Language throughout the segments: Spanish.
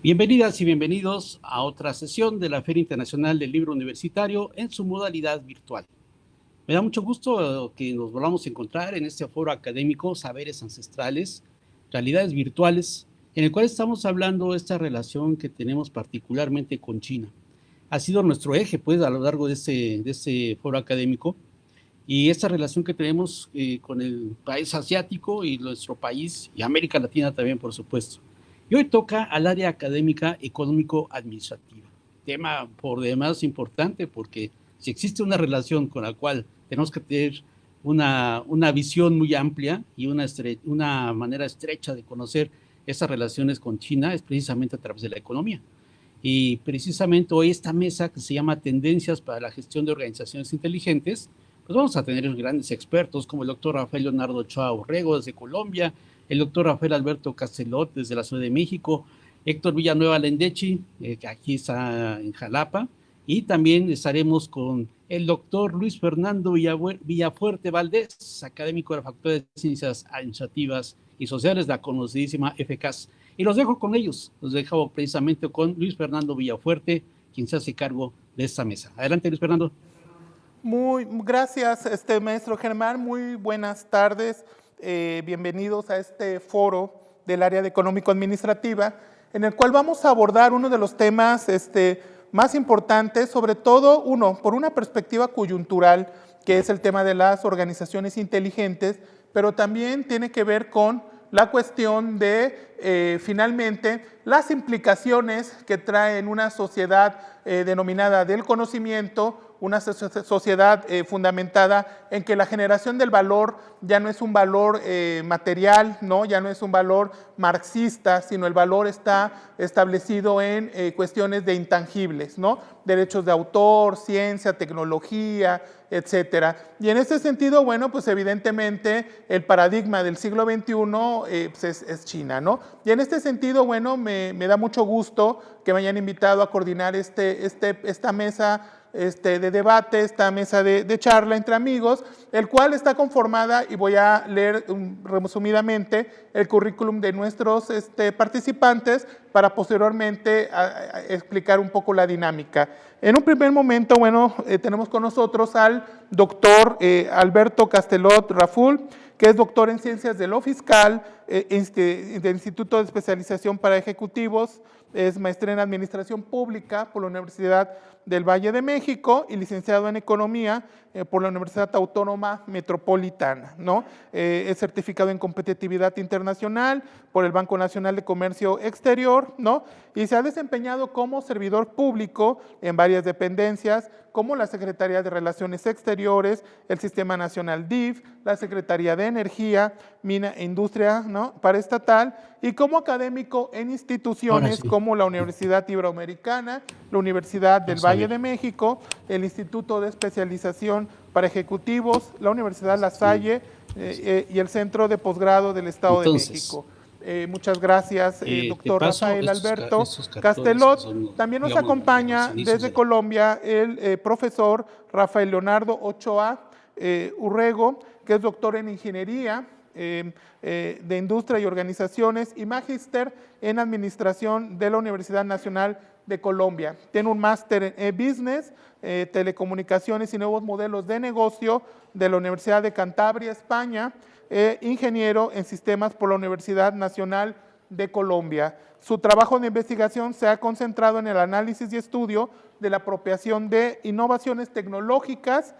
Bienvenidas y bienvenidos a otra sesión de la Feria Internacional del Libro Universitario en su modalidad virtual. Me da mucho gusto que nos volvamos a encontrar en este foro académico Saberes Ancestrales, Realidades Virtuales, en el cual estamos hablando de esta relación que tenemos particularmente con China. Ha sido nuestro eje, pues, a lo largo de este foro académico, y esta relación que tenemos con el país asiático y nuestro país, y América Latina también, por supuesto. Y hoy toca al área académica económico-administrativa, tema por demás importante porque si existe una relación con la cual tenemos que tener una visión muy amplia y una manera estrecha de conocer esas relaciones con China es precisamente a través de la economía. Y precisamente hoy esta mesa que se llama Tendencias para la Gestión de Organizaciones Inteligentes, pues vamos a tener grandes expertos como el doctor Rafael Leonardo Ochoa Urrego desde Colombia, el doctor Rafael Alberto Castelot desde la Ciudad de México, Héctor Villanueva Lendechi, que aquí está en Jalapa, y también estaremos con el doctor Luis Fernando Villafuerte Valdés, académico de la Facultad de Ciencias Administrativas y Sociales, la conocidísima FCAS. Y los dejo con ellos, los dejo precisamente con Luis Fernando Villafuerte, quien se hace cargo de esta mesa. Adelante, Luis Fernando. Muy gracias, maestro Germán. Muy buenas tardes. Bienvenidos a este foro del área de económico-administrativa, en el cual vamos a abordar uno de los temas más importantes, sobre todo por una perspectiva coyuntural, que es el tema de las organizaciones inteligentes, pero también tiene que ver con la cuestión de, finalmente, las implicaciones que trae en una sociedad denominada del conocimiento, una sociedad fundamentada en que la generación del valor ya no es un valor material, ¿no? Ya no es un valor marxista, sino el valor está establecido en cuestiones de intangibles, ¿no? Derechos de autor, ciencia, tecnología, etcétera. Y en ese sentido, bueno, pues evidentemente el paradigma del siglo XXI pues es China, ¿no? Y en este sentido, bueno, me da mucho gusto que me hayan invitado a coordinar esta mesa de debate, esta mesa de charla entre amigos, el cual está conformada, y voy a leer resumidamente el currículum de nuestros participantes para posteriormente explicar un poco la dinámica. En un primer momento, bueno, tenemos con nosotros al doctor Alberto Castelot Raful, que es doctor en Ciencias de lo Fiscal, del Instituto de Especialización para Ejecutivos, es maestría en Administración Pública por la Universidad del Valle de México y licenciado en Economía por la Universidad Autónoma Metropolitana, ¿no? Es certificado en Competitividad Internacional por el Banco Nacional de Comercio Exterior, ¿no? Y se ha desempeñado como servidor público en varias dependencias, como la Secretaría de Relaciones Exteriores, el Sistema Nacional DIF, la Secretaría de Energía, Mina e Industria, ¿no? Paraestatal, y como académico en instituciones como la Universidad Iberoamericana, la Universidad del Valle de México, el Instituto de Especialización para Ejecutivos, la Universidad La Salle y el Centro de Posgrado del Estado de México. Muchas gracias, doctor Rafael Alberto Castelot. También nos acompaña desde Colombia el profesor Rafael Leonardo Ochoa Urrego, que es doctor en Ingeniería de Industria y Organizaciones y magíster en Administración de la Universidad Nacional de Colombia. Tiene un máster en Business, Telecomunicaciones y Nuevos Modelos de Negocio de la Universidad de Cantabria, España, ingeniero en sistemas por la Universidad Nacional de Colombia. Su trabajo de investigación se ha concentrado en el análisis y estudio de la apropiación de innovaciones tecnológicas,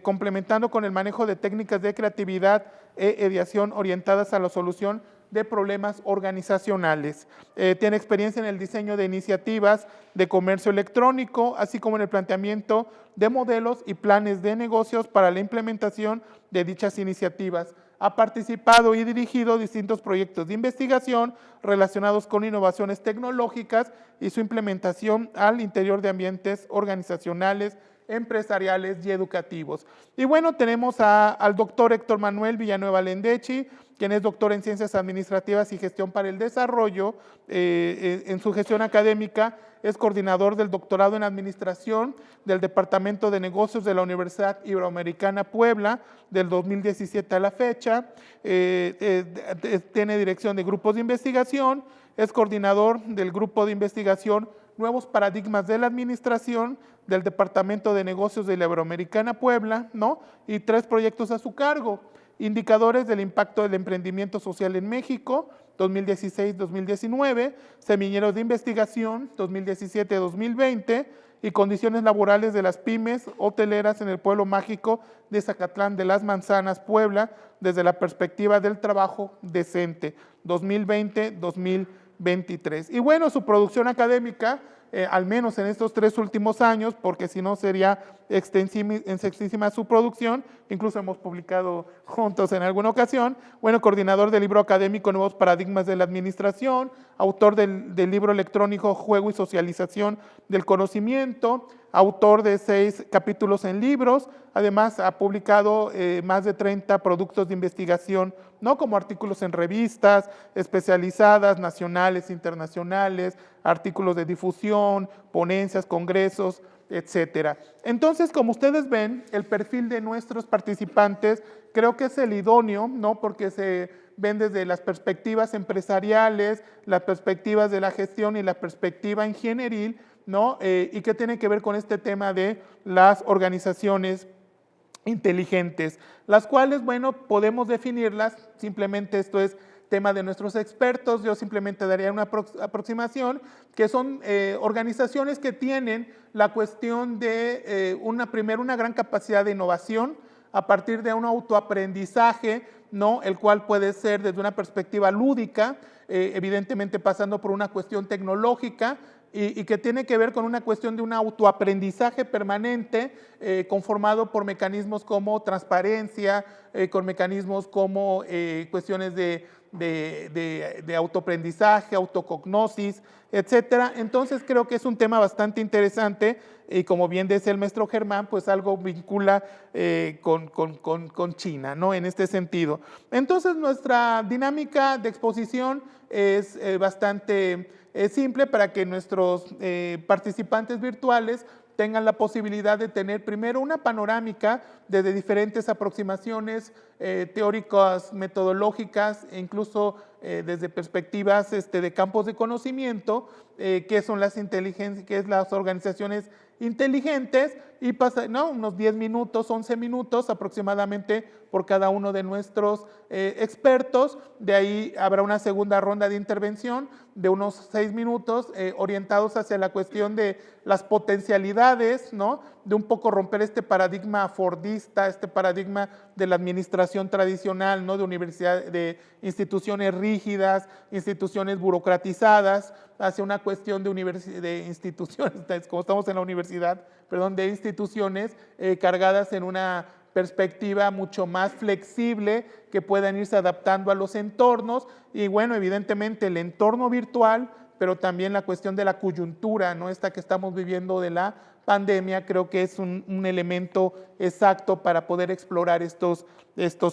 complementando con el manejo de técnicas de creatividad e ideación orientadas a la solución de problemas organizacionales. Tiene experiencia en el diseño de iniciativas de comercio electrónico, así como en el planteamiento de modelos y planes de negocios para la implementación de dichas iniciativas. Ha participado y dirigido distintos proyectos de investigación relacionados con innovaciones tecnológicas y su implementación al interior de ambientes organizacionales, empresariales y educativos. Y bueno, tenemos al doctor Héctor Manuel Villanueva Lendechi, quien es doctor en Ciencias Administrativas y Gestión para el Desarrollo. En su gestión académica es coordinador del doctorado en Administración del Departamento de Negocios de la Universidad Iberoamericana Puebla, del 2017 a la fecha. Tiene dirección de grupos de investigación, es coordinador del grupo de investigación Nuevos Paradigmas de la Administración del Departamento de Negocios de la Iberoamericana Puebla, ¿no? Y 3 proyectos a su cargo: Indicadores del Impacto del Emprendimiento Social en México, 2016-2019, Semilleros de Investigación, 2017-2020, y Condiciones Laborales de las Pymes Hoteleras en el Pueblo Mágico de Zacatlán de las Manzanas, Puebla, desde la perspectiva del trabajo decente, 2020-2023. Y bueno, su producción académica, al menos en estos 3 últimos años, porque si no sería extensísima su producción, incluso hemos publicado juntos en alguna ocasión. Bueno, coordinador del libro académico Nuevos Paradigmas de la Administración, autor del libro electrónico Juego y Socialización del Conocimiento, autor de 6 capítulos en libros. Además ha publicado más de 30 productos de investigación, ¿no? Como artículos en revistas especializadas, nacionales, internacionales, artículos de difusión, ponencias, congresos, etcétera. Entonces, como ustedes ven, el perfil de nuestros participantes creo que es el idóneo, ¿no? Porque se ven desde las perspectivas empresariales, las perspectivas de la gestión y la perspectiva ingenieril, ¿no? Y que tiene que ver con este tema de las organizaciones inteligentes, las cuales, bueno, podemos definirlas, simplemente esto es tema de nuestros expertos. Yo simplemente daría una aproximación, que son organizaciones que tienen la cuestión de una gran capacidad de innovación a partir de un autoaprendizaje, ¿no? El cual puede ser desde una perspectiva lúdica, evidentemente pasando por una cuestión tecnológica, y que tiene que ver con una cuestión de un autoaprendizaje permanente, conformado por mecanismos como transparencia, con mecanismos como cuestiones de autoaprendizaje, autocognosis, etcétera. Entonces creo que es un tema bastante interesante, y como bien decía el maestro Germán, pues algo vincula con China, ¿no? En este sentido. Entonces nuestra dinámica de exposición es bastante simple, para que nuestros participantes virtuales tengan la posibilidad de tener primero una panorámica desde diferentes aproximaciones teóricas, metodológicas, e incluso desde perspectivas de campos de conocimiento, qué son las inteligencias, qué es las organizaciones inteligentes, y unos 10 minutos, 11 minutos aproximadamente por cada uno de nuestros expertos. De ahí habrá una segunda ronda de intervención de unos 6 minutos, orientados hacia la cuestión de las potencialidades, ¿no? De un poco romper este paradigma fordista, este paradigma de la administración tradicional, ¿no? De instituciones rígidas, instituciones burocratizadas, hacia una cuestión de instituciones, como estamos en la universidad, de instituciones cargadas en una perspectiva mucho más flexible, que puedan irse adaptando a los entornos. Y bueno, evidentemente el entorno virtual, pero también la cuestión de la coyuntura, ¿no? Esta que estamos viviendo de la pandemia, creo que es un elemento exacto para poder explorar estos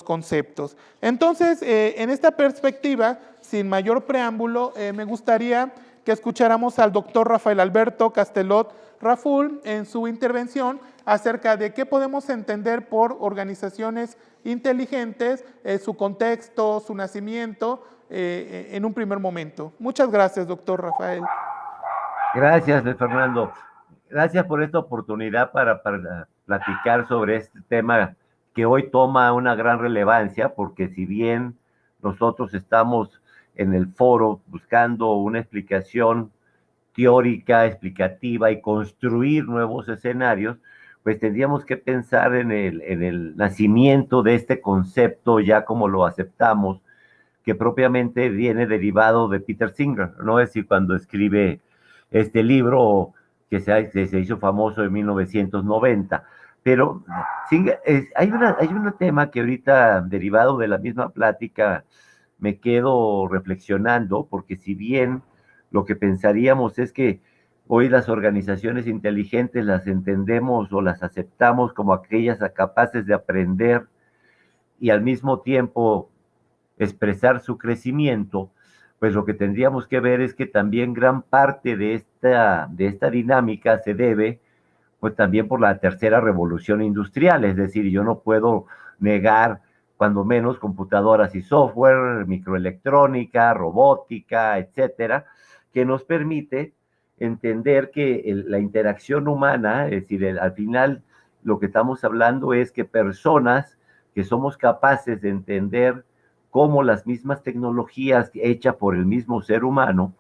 conceptos. Entonces, en esta perspectiva, sin mayor preámbulo, me gustaría que escucháramos al doctor Rafael Alberto Castelot Raful en su intervención acerca de qué podemos entender por organizaciones inteligentes, su contexto, su nacimiento, en un primer momento. Muchas gracias, doctor Rafael. Gracias, Luis Fernando. Gracias por esta oportunidad para platicar sobre este tema que hoy toma una gran relevancia, porque si bien nosotros estamos en el foro buscando una explicación teórica, explicativa y construir nuevos escenarios, pues tendríamos que pensar en el nacimiento de este concepto, ya como lo aceptamos, que propiamente viene derivado de Peter Singer, ¿no? Es decir, cuando escribe este libro que se hizo famoso en 1990. Pero Singer, hay un tema que ahorita, derivado de la misma plática, me quedo reflexionando, porque si bien lo que pensaríamos es que hoy las organizaciones inteligentes las entendemos o las aceptamos como aquellas capaces de aprender y al mismo tiempo expresar su crecimiento, pues lo que tendríamos que ver es que también gran parte de esta dinámica se debe pues también por la tercera revolución industrial, es decir, yo no puedo negar cuando menos computadoras y software, microelectrónica, robótica, etcétera, que nos permite entender que la interacción humana, es decir, al final lo que estamos hablando es que personas que somos capaces de entender cómo las mismas tecnologías hechas por el mismo ser humano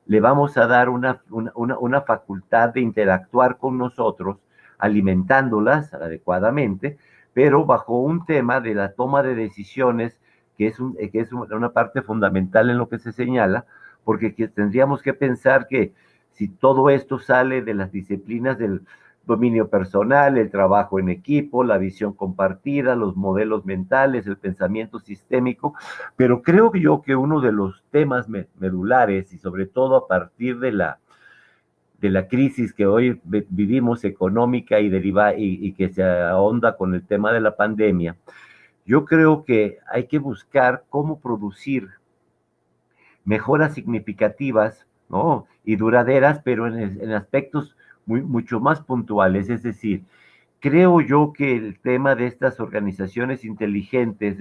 le vamos a dar una facultad de interactuar con nosotros, alimentándolas adecuadamente, pero bajo un tema de la toma de decisiones, que es una parte fundamental en lo que se señala, porque tendríamos que pensar que si todo esto sale de las disciplinas del dominio personal, el trabajo en equipo, la visión compartida, los modelos mentales, el pensamiento sistémico, pero creo yo que uno de los temas medulares, y sobre todo a partir de la crisis que hoy vivimos económica y que se ahonda con el tema de la pandemia, yo creo que hay que buscar cómo producir mejoras significativas, ¿no? Y duraderas, pero en aspectos mucho más puntuales. Es decir, creo yo que el tema de estas organizaciones inteligentes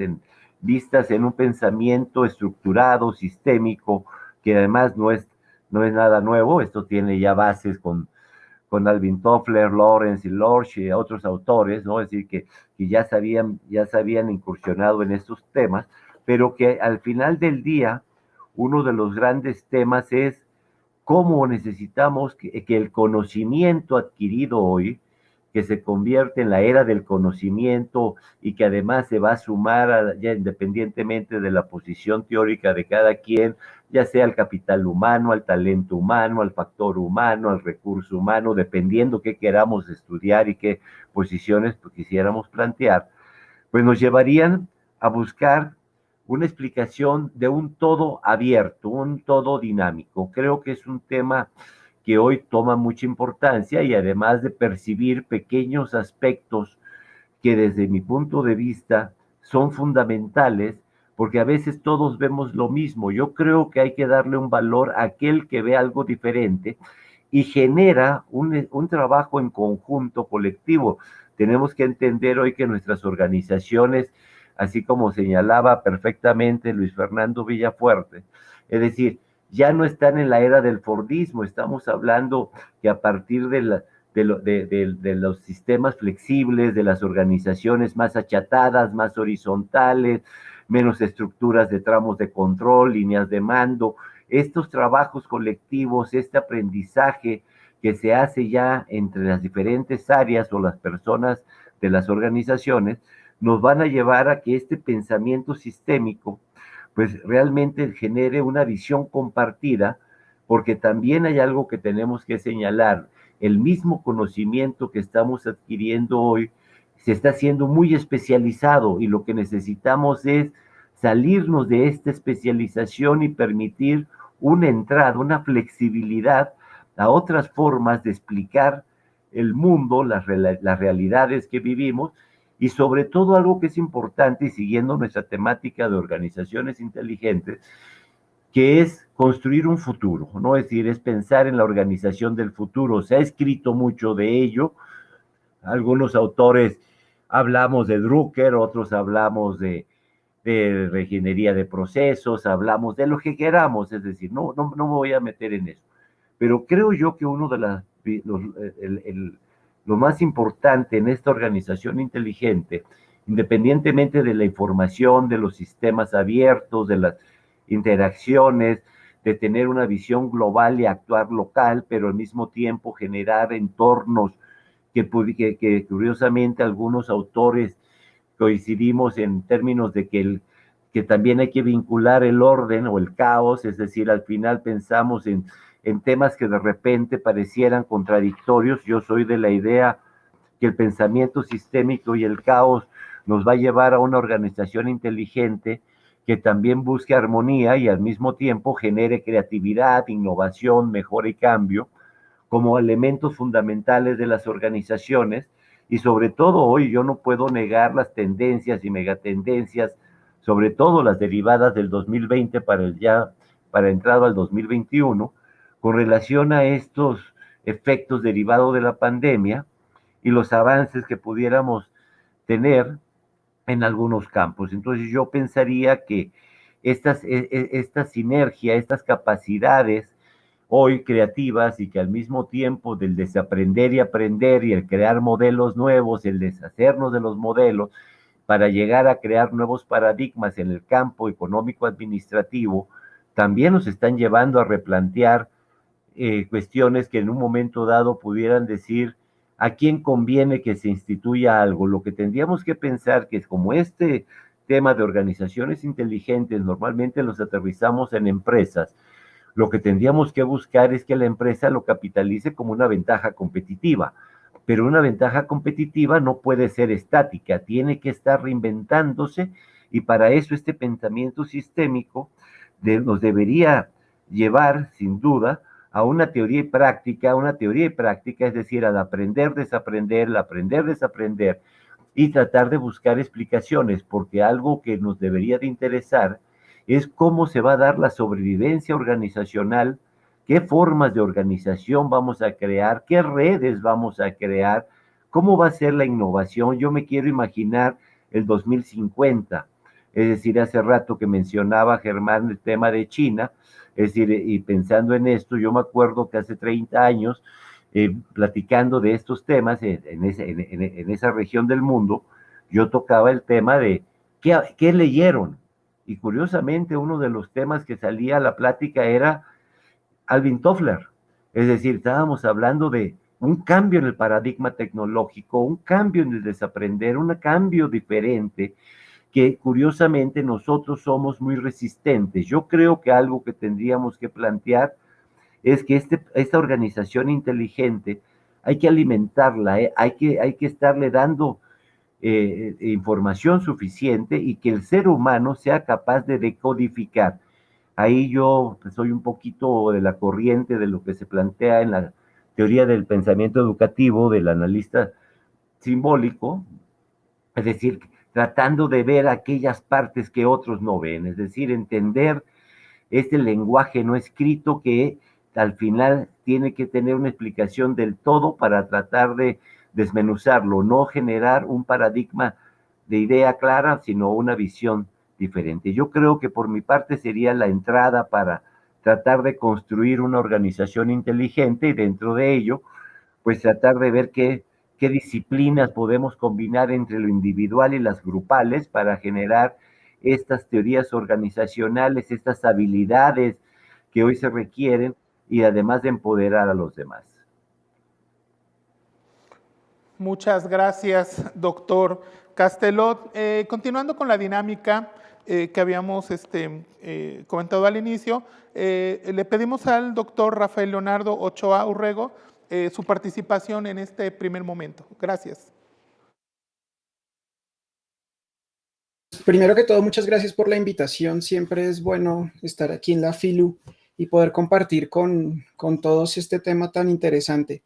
vistas en un pensamiento estructurado, sistémico, que además no es nada nuevo, esto tiene ya bases con Alvin Toffler, Lawrence y Lorsch y otros autores, ¿no? Es decir, que ya se habían incursionado en estos temas, pero que al final del día, uno de los grandes temas es cómo necesitamos que el conocimiento adquirido hoy, que se convierte en la era del conocimiento y que además se va a sumar ya independientemente de la posición teórica de cada quien, ya sea al capital humano, al talento humano, al factor humano, al recurso humano, dependiendo qué queramos estudiar y qué posiciones quisiéramos plantear, pues nos llevarían a buscar una explicación de un todo abierto, un todo dinámico. Creo que es un tema que hoy toma mucha importancia y además de percibir pequeños aspectos que desde mi punto de vista son fundamentales, porque a veces todos vemos lo mismo. Yo creo que hay que darle un valor a aquel que ve algo diferente y genera un trabajo en conjunto colectivo. Tenemos que entender hoy que nuestras organizaciones, así como señalaba perfectamente Luis Fernando Villafuerte, es decir, ya no están en la era del Fordismo, estamos hablando que a partir de los sistemas flexibles, de las organizaciones más achatadas, más horizontales, menos estructuras de tramos de control, líneas de mando, estos trabajos colectivos, este aprendizaje que se hace ya entre las diferentes áreas o las personas de las organizaciones, nos van a llevar a que este pensamiento sistémico, pues realmente genere una visión compartida, porque también hay algo que tenemos que señalar. El mismo conocimiento que estamos adquiriendo hoy se está haciendo muy especializado y lo que necesitamos es salirnos de esta especialización y permitir una entrada, una flexibilidad a otras formas de explicar el mundo, las realidades que vivimos y sobre todo algo que es importante y siguiendo nuestra temática de organizaciones inteligentes, que es construir un futuro, ¿no? Es decir, es pensar en la organización del futuro. Se ha escrito mucho de ello. Algunos autores hablamos de Drucker, otros hablamos de regenería de procesos, hablamos de lo que queramos, es decir, no me voy a meter en eso. Pero creo yo que uno de lo más importante en esta organización inteligente, independientemente de la información, de los sistemas abiertos, de las interacciones, de tener una visión global y actuar local, pero al mismo tiempo generar entornos que curiosamente algunos autores coincidimos en términos de que también hay que vincular el orden o el caos, es decir, al final pensamos en temas que de repente parecieran contradictorios. Yo soy de la idea que el pensamiento sistémico y el caos nos va a llevar a una organización inteligente que también busque armonía y al mismo tiempo genere creatividad, innovación, mejora y cambio como elementos fundamentales de las organizaciones y sobre todo hoy yo no puedo negar las tendencias y megatendencias sobre todo las derivadas del 2020 para entrado al 2021, con relación a estos efectos derivados de la pandemia y los avances que pudiéramos tener en algunos campos. Entonces yo pensaría que esta sinergia, estas capacidades hoy creativas y que al mismo tiempo del desaprender y aprender y el crear modelos nuevos, el deshacernos de los modelos para llegar a crear nuevos paradigmas en el campo económico administrativo, también nos están llevando a replantear cuestiones que en un momento dado pudieran decir a quién conviene que se instituya algo. Lo que tendríamos que pensar que es como este tema de organizaciones inteligentes normalmente los aterrizamos en empresas, lo que tendríamos que buscar es que la empresa lo capitalice como una ventaja competitiva, pero una ventaja competitiva no puede ser estática, tiene que estar reinventándose y para eso este pensamiento sistémico nos debería llevar, sin duda, a una teoría y práctica, es decir, al aprender, desaprender, y tratar de buscar explicaciones, porque algo que nos debería de interesar es cómo se va a dar la sobrevivencia organizacional, qué formas de organización vamos a crear, qué redes vamos a crear, cómo va a ser la innovación. Yo me quiero imaginar el 2050, es decir, hace rato que mencionaba Germán el tema de China, es decir, y pensando en esto, yo me acuerdo que hace 30 años, platicando de estos temas en esa región del mundo, yo tocaba el tema de qué leyeron. Y curiosamente, uno de los temas que salía a la plática era Alvin Toffler. Es decir, estábamos hablando de un cambio en el paradigma tecnológico, un cambio en el desaprender, un cambio diferente, que curiosamente nosotros somos muy resistentes. Yo creo que algo que tendríamos que plantear es que esta organización inteligente hay que alimentarla, hay que estarle dando información suficiente y que el ser humano sea capaz de decodificar. Ahí yo soy un poquito de la corriente de lo que se plantea en la teoría del pensamiento educativo del analista simbólico, es decir, tratando de ver aquellas partes que otros no ven, es decir, entender este lenguaje no escrito que al final tiene que tener una explicación del todo para tratar de desmenuzarlo, no generar un paradigma de idea clara, sino una visión diferente. Yo creo que por mi parte sería la entrada para tratar de construir una organización inteligente y dentro de ello, pues tratar de ver qué disciplinas podemos combinar entre lo individual y las grupales para generar estas teorías organizacionales, estas habilidades que hoy se requieren y además de empoderar a los demás. Muchas gracias, doctor Castelot. Continuando con la dinámica que habíamos comentado al inicio, le pedimos al doctor Rafael Leonardo Ochoa Urrego su participación en este primer momento. Gracias. Primero que todo, muchas gracias por la invitación. Siempre es bueno estar aquí en la FILU y poder compartir con todos este tema tan interesante.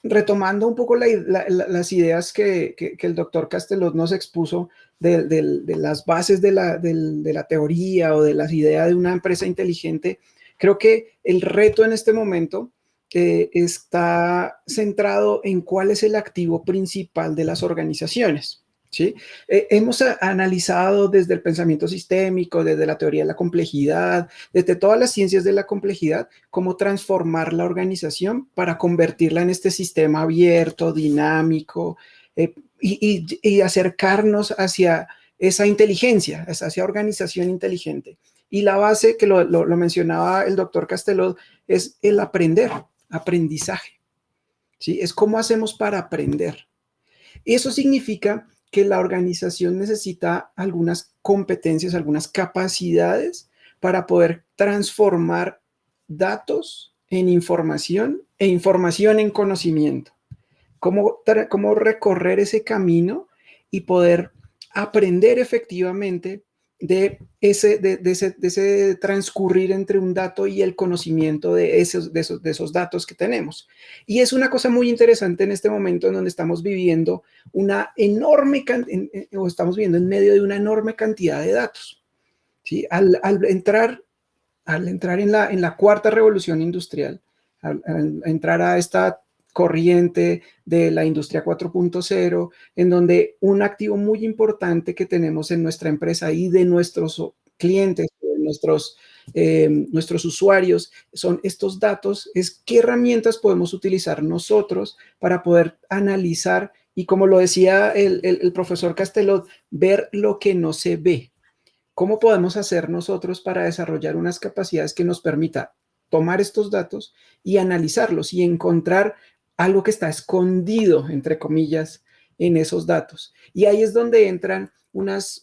Retomando un poco las ideas que el doctor Castelot nos expuso de las bases de la teoría o de las ideas de una empresa inteligente, creo que el reto en este momento está centrado en cuál es el activo principal de las organizaciones. ¿Sí? Hemos analizado desde el pensamiento sistémico, desde la teoría de la complejidad, desde todas las ciencias de la complejidad, cómo transformar la organización para convertirla en este sistema abierto, dinámico, y acercarnos hacia esa inteligencia, hacia organización inteligente. Y la base, que lo mencionaba el doctor Castelot, es el aprendizaje. ¿Sí? Es cómo hacemos para aprender. Eso significa que la organización necesita algunas competencias, algunas capacidades para poder transformar datos en información e información en conocimiento. Cómo recorrer ese camino y poder aprender efectivamente de ese transcurrir entre un dato y el conocimiento de esos datos que tenemos. Y es una cosa muy interesante en este momento en donde estamos viviendo estamos viviendo en medio de una enorme cantidad de datos. ¿Sí? Al entrar en la cuarta revolución industrial, al entrar a esta corriente de la industria 4.0, en donde un activo muy importante que tenemos en nuestra empresa y de nuestros clientes, nuestros usuarios, son estos datos, es qué herramientas podemos utilizar nosotros para poder analizar y, como lo decía el profesor Castelot, ver lo que no se ve. ¿Cómo podemos hacer nosotros para desarrollar unas capacidades que nos permita tomar estos datos y analizarlos y encontrar algo que está escondido, entre comillas, en esos datos? Y ahí es donde entran unas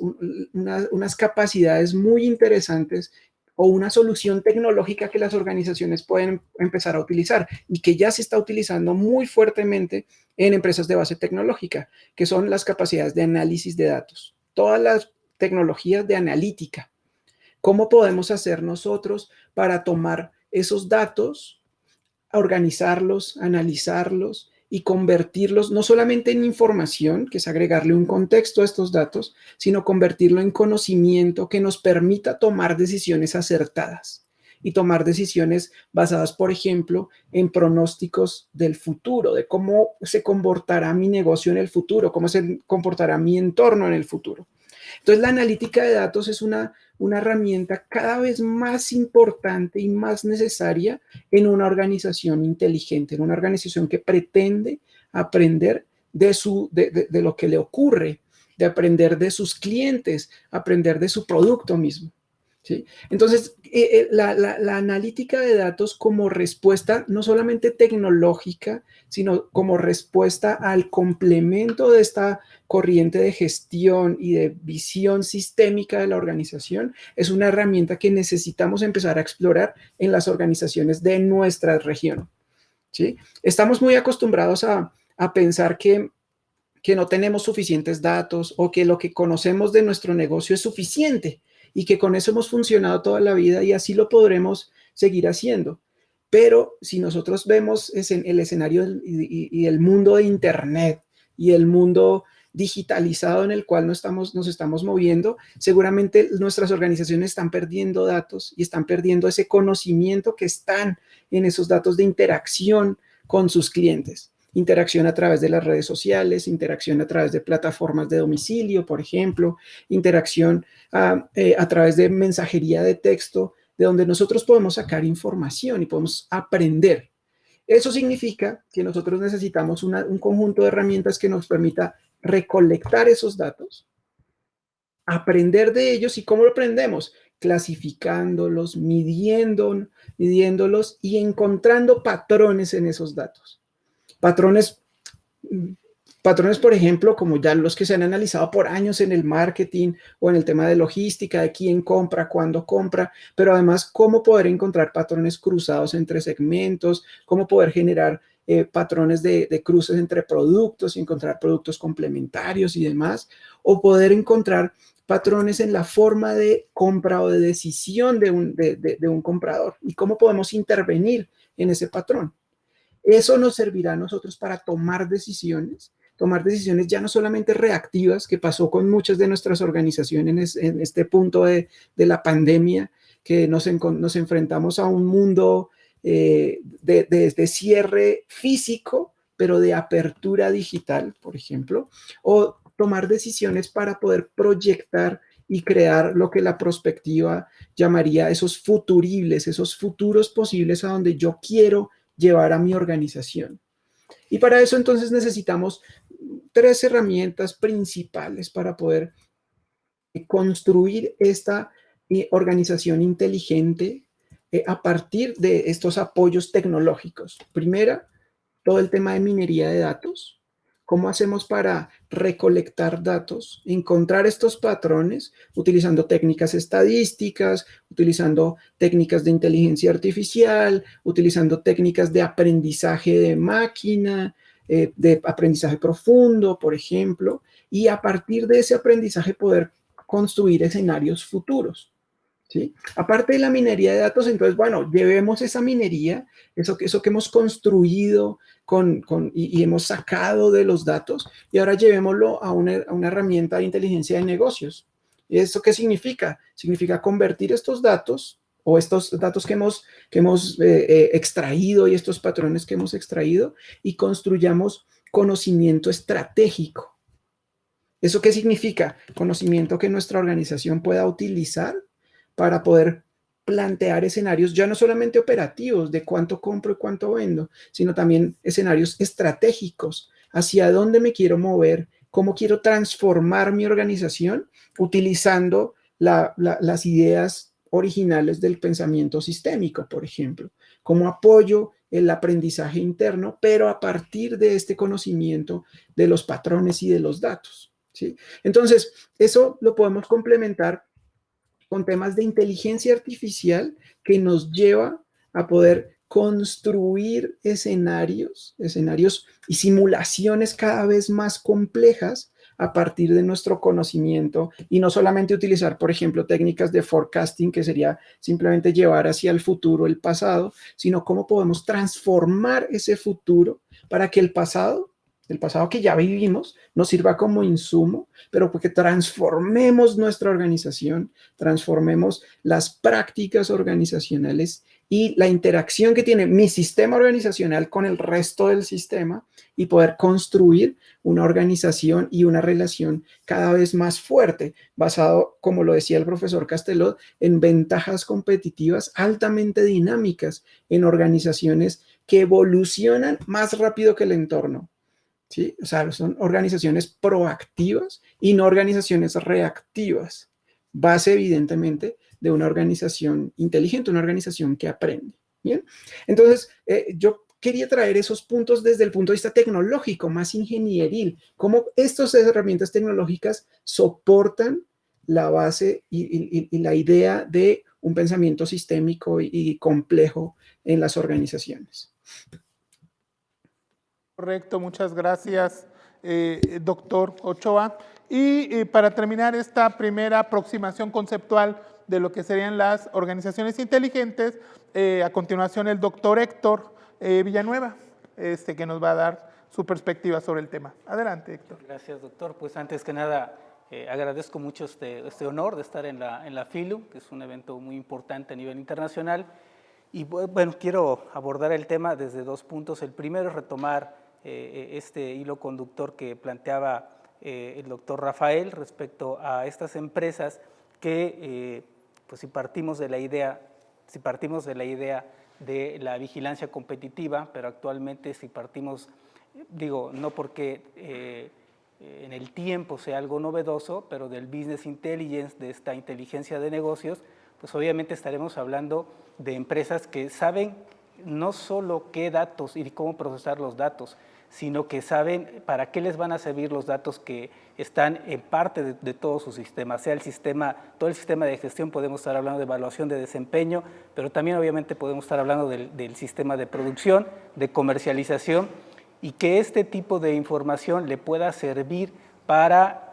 capacidades muy interesantes o una solución tecnológica que las organizaciones pueden empezar a utilizar y que ya se está utilizando muy fuertemente en empresas de base tecnológica, que son las capacidades de análisis de datos. Todas las tecnologías de analítica. ¿Cómo podemos hacer nosotros para tomar esos datos, organizarlos, analizarlos y convertirlos no solamente en información, que es agregarle un contexto a estos datos, sino convertirlo en conocimiento que nos permita tomar decisiones acertadas y tomar decisiones basadas, por ejemplo, en pronósticos del futuro, de cómo se comportará mi negocio en el futuro, cómo se comportará mi entorno en el futuro. Entonces, la analítica de datos es una herramienta cada vez más importante y más necesaria en una organización inteligente, en una organización que pretende aprender de lo que le ocurre, de aprender de sus clientes, aprender de su producto mismo. ¿Sí? Entonces, la analítica de datos como respuesta no solamente tecnológica, sino como respuesta al complemento de esta corriente de gestión y de visión sistémica de la organización, es una herramienta que necesitamos empezar a explorar en las organizaciones de nuestra región. ¿Sí? Estamos muy acostumbrados a pensar que no tenemos suficientes datos o que lo que conocemos de nuestro negocio es suficiente y que con eso hemos funcionado toda la vida y así lo podremos seguir haciendo. Pero si nosotros vemos el escenario y el mundo de Internet y el mundo digitalizado en el cual nos estamos moviendo, seguramente nuestras organizaciones están perdiendo datos y están perdiendo ese conocimiento que están en esos datos de interacción con sus clientes. Interacción a través de las redes sociales, interacción a través de plataformas de domicilio, por ejemplo, interacción a través de mensajería de texto, de donde nosotros podemos sacar información y podemos aprender. Eso significa que nosotros necesitamos un conjunto de herramientas que nos permita recolectar esos datos, aprender de ellos. ¿Y cómo lo aprendemos? Clasificándolos, midiéndolos y encontrando patrones en esos datos. Patrones, por ejemplo, como ya los que se han analizado por años en el marketing o en el tema de logística, de quién compra, cuándo compra, pero además cómo poder encontrar patrones cruzados entre segmentos, cómo poder generar patrones de cruces entre productos y encontrar productos complementarios y demás, o poder encontrar patrones en la forma de compra o de decisión de un comprador y cómo podemos intervenir en ese patrón. Eso nos servirá a nosotros para tomar decisiones ya no solamente reactivas, que pasó con muchas de nuestras organizaciones en este punto de la pandemia, que nos enfrentamos a un mundo de cierre físico, pero de apertura digital, por ejemplo, o tomar decisiones para poder proyectar y crear lo que la prospectiva llamaría esos futuribles, esos futuros posibles a donde yo quiero llevar a mi organización. Y para eso entonces necesitamos 3 herramientas principales para poder construir esta organización inteligente a partir de estos apoyos tecnológicos. Primera, todo el tema de minería de datos. ¿Cómo hacemos para recolectar datos, encontrar estos patrones utilizando técnicas estadísticas, utilizando técnicas de inteligencia artificial, utilizando técnicas de aprendizaje de máquina, de aprendizaje profundo, por ejemplo, y a partir de ese aprendizaje poder construir escenarios futuros, ¿sí? Aparte de la minería de datos, entonces, bueno, llevemos esa minería, eso que hemos construido y hemos sacado de los datos, y ahora llevémoslo a una herramienta de inteligencia de negocios. ¿Y eso qué significa? Significa convertir estos datos o estos datos que hemos extraído y estos patrones que hemos extraído y construyamos conocimiento estratégico. ¿Eso qué significa? Conocimiento que nuestra organización pueda utilizar para poder plantear escenarios ya no solamente operativos de cuánto compro y cuánto vendo, sino también escenarios estratégicos, hacia dónde me quiero mover, cómo quiero transformar mi organización utilizando las ideas originales del pensamiento sistémico, por ejemplo, cómo apoyo el aprendizaje interno, pero a partir de este conocimiento de los patrones y de los datos, ¿sí? Entonces, eso lo podemos complementar con temas de inteligencia artificial que nos lleva a poder construir escenarios y simulaciones cada vez más complejas a partir de nuestro conocimiento y no solamente utilizar, por ejemplo, técnicas de forecasting, que sería simplemente llevar hacia el futuro el pasado, sino cómo podemos transformar ese futuro para que el pasado que ya vivimos, nos sirva como insumo, pero porque transformemos nuestra organización, transformemos las prácticas organizacionales y la interacción que tiene mi sistema organizacional con el resto del sistema y poder construir una organización y una relación cada vez más fuerte, basado, como lo decía el profesor Castelot, en ventajas competitivas altamente dinámicas en organizaciones que evolucionan más rápido que el entorno. ¿Sí? O sea, son organizaciones proactivas y no organizaciones reactivas. Base, evidentemente, de una organización inteligente, una organización que aprende. ¿Bien? Entonces, yo quería traer esos puntos desde el punto de vista tecnológico, más ingenieril, cómo estas herramientas tecnológicas soportan la base y la idea de un pensamiento sistémico y complejo en las organizaciones. Correcto, muchas gracias, doctor Ochoa. Y para terminar esta primera aproximación conceptual de lo que serían las organizaciones inteligentes, a continuación el doctor Héctor Villanueva, que nos va a dar su perspectiva sobre el tema. Adelante, Héctor. Gracias, doctor. Pues antes que nada, agradezco mucho este honor de estar en la FILU, que es un evento muy importante a nivel internacional. Y bueno, quiero abordar el tema desde dos puntos. El primero es retomar este hilo conductor que planteaba el doctor Rafael respecto a estas empresas que, pues si partimos de la idea de la vigilancia competitiva, pero actualmente si partimos, digo, no porque en el tiempo sea algo novedoso, pero del business intelligence, de esta inteligencia de negocios, pues obviamente estaremos hablando de empresas que saben no solo qué datos y cómo procesar los datos, sino que saben para qué les van a servir los datos que están en parte de todo su sistema, sea todo el sistema de gestión. Podemos estar hablando de evaluación de desempeño, pero también obviamente podemos estar hablando del sistema de producción, de comercialización, y que este tipo de información le pueda servir para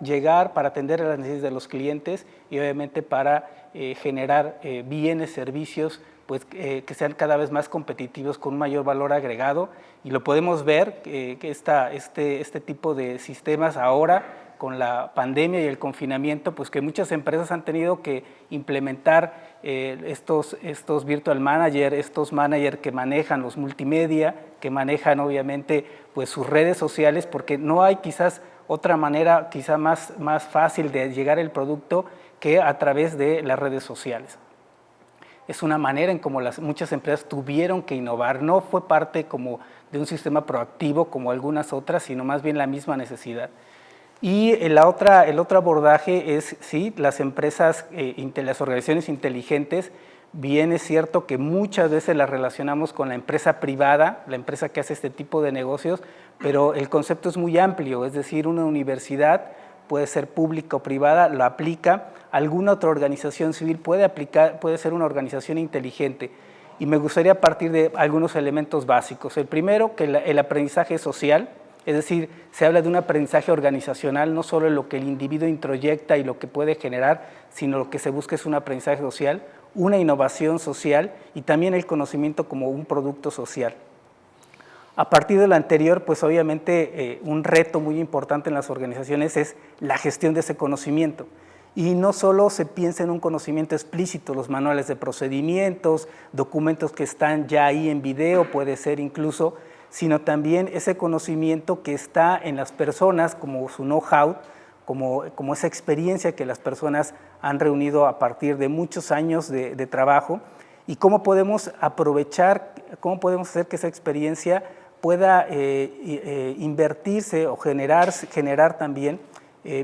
para atender a las necesidades de los clientes y obviamente para generar bienes, servicios, pues que sean cada vez más competitivos con un mayor valor agregado. Y lo podemos ver que este tipo de sistemas ahora, con la pandemia y el confinamiento, pues que muchas empresas han tenido que implementar estos virtual managers, estos managers que manejan los multimedia, que manejan obviamente pues sus redes sociales, porque no hay quizás otra manera quizá más fácil de llegar al producto que a través de las redes sociales. Es una manera en cómo muchas empresas tuvieron que innovar, no fue parte como de un sistema proactivo como algunas otras, sino más bien la misma necesidad. Y el otro abordaje es, sí, las empresas, las organizaciones inteligentes. Bien es cierto que muchas veces las relacionamos con la empresa privada, la empresa que hace este tipo de negocios, pero el concepto es muy amplio, es decir, una universidad puede ser pública o privada, lo aplica, alguna otra organización civil puede ser una organización inteligente. Y me gustaría partir de algunos elementos básicos. El primero, que el aprendizaje social, Es decir, se habla de un aprendizaje organizacional, no solo en lo que el individuo introyecta y lo que puede generar, sino lo que se busca es un aprendizaje social, una innovación social y también el conocimiento como un producto social. A partir de lo anterior, pues obviamente un reto muy importante en las organizaciones es la gestión de ese conocimiento. Y no solo se piensa en un conocimiento explícito, los manuales de procedimientos, documentos que están ya ahí en video, puede ser incluso, sino también ese conocimiento que está en las personas, como su know-how, como esa experiencia que las personas han reunido a partir de muchos años de trabajo, y cómo podemos aprovechar, cómo podemos hacer que esa experiencia pueda invertirse o generar también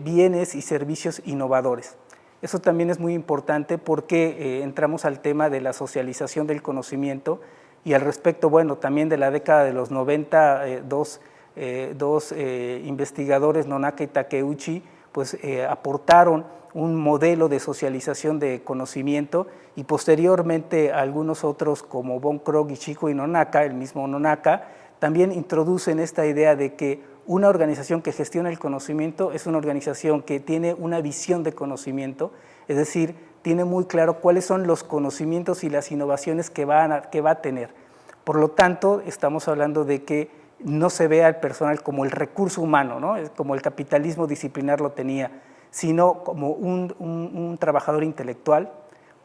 bienes y servicios innovadores. Eso también es muy importante porque entramos al tema de la socialización del conocimiento y al respecto, bueno, también de la década de los 90, dos investigadores, Nonaka y Takeuchi, pues aportaron un modelo de socialización de conocimiento y posteriormente algunos otros como Von Krogh, Ishiko y Nonaka, el mismo Nonaka, también introducen esta idea de que una organización que gestiona el conocimiento es una organización que tiene una visión de conocimiento, es decir, tiene muy claro cuáles son los conocimientos y las innovaciones que va a tener. Por lo tanto, estamos hablando de que no se ve al personal como el recurso humano, ¿no? Como el capitalismo disciplinar lo tenía, sino como un trabajador intelectual,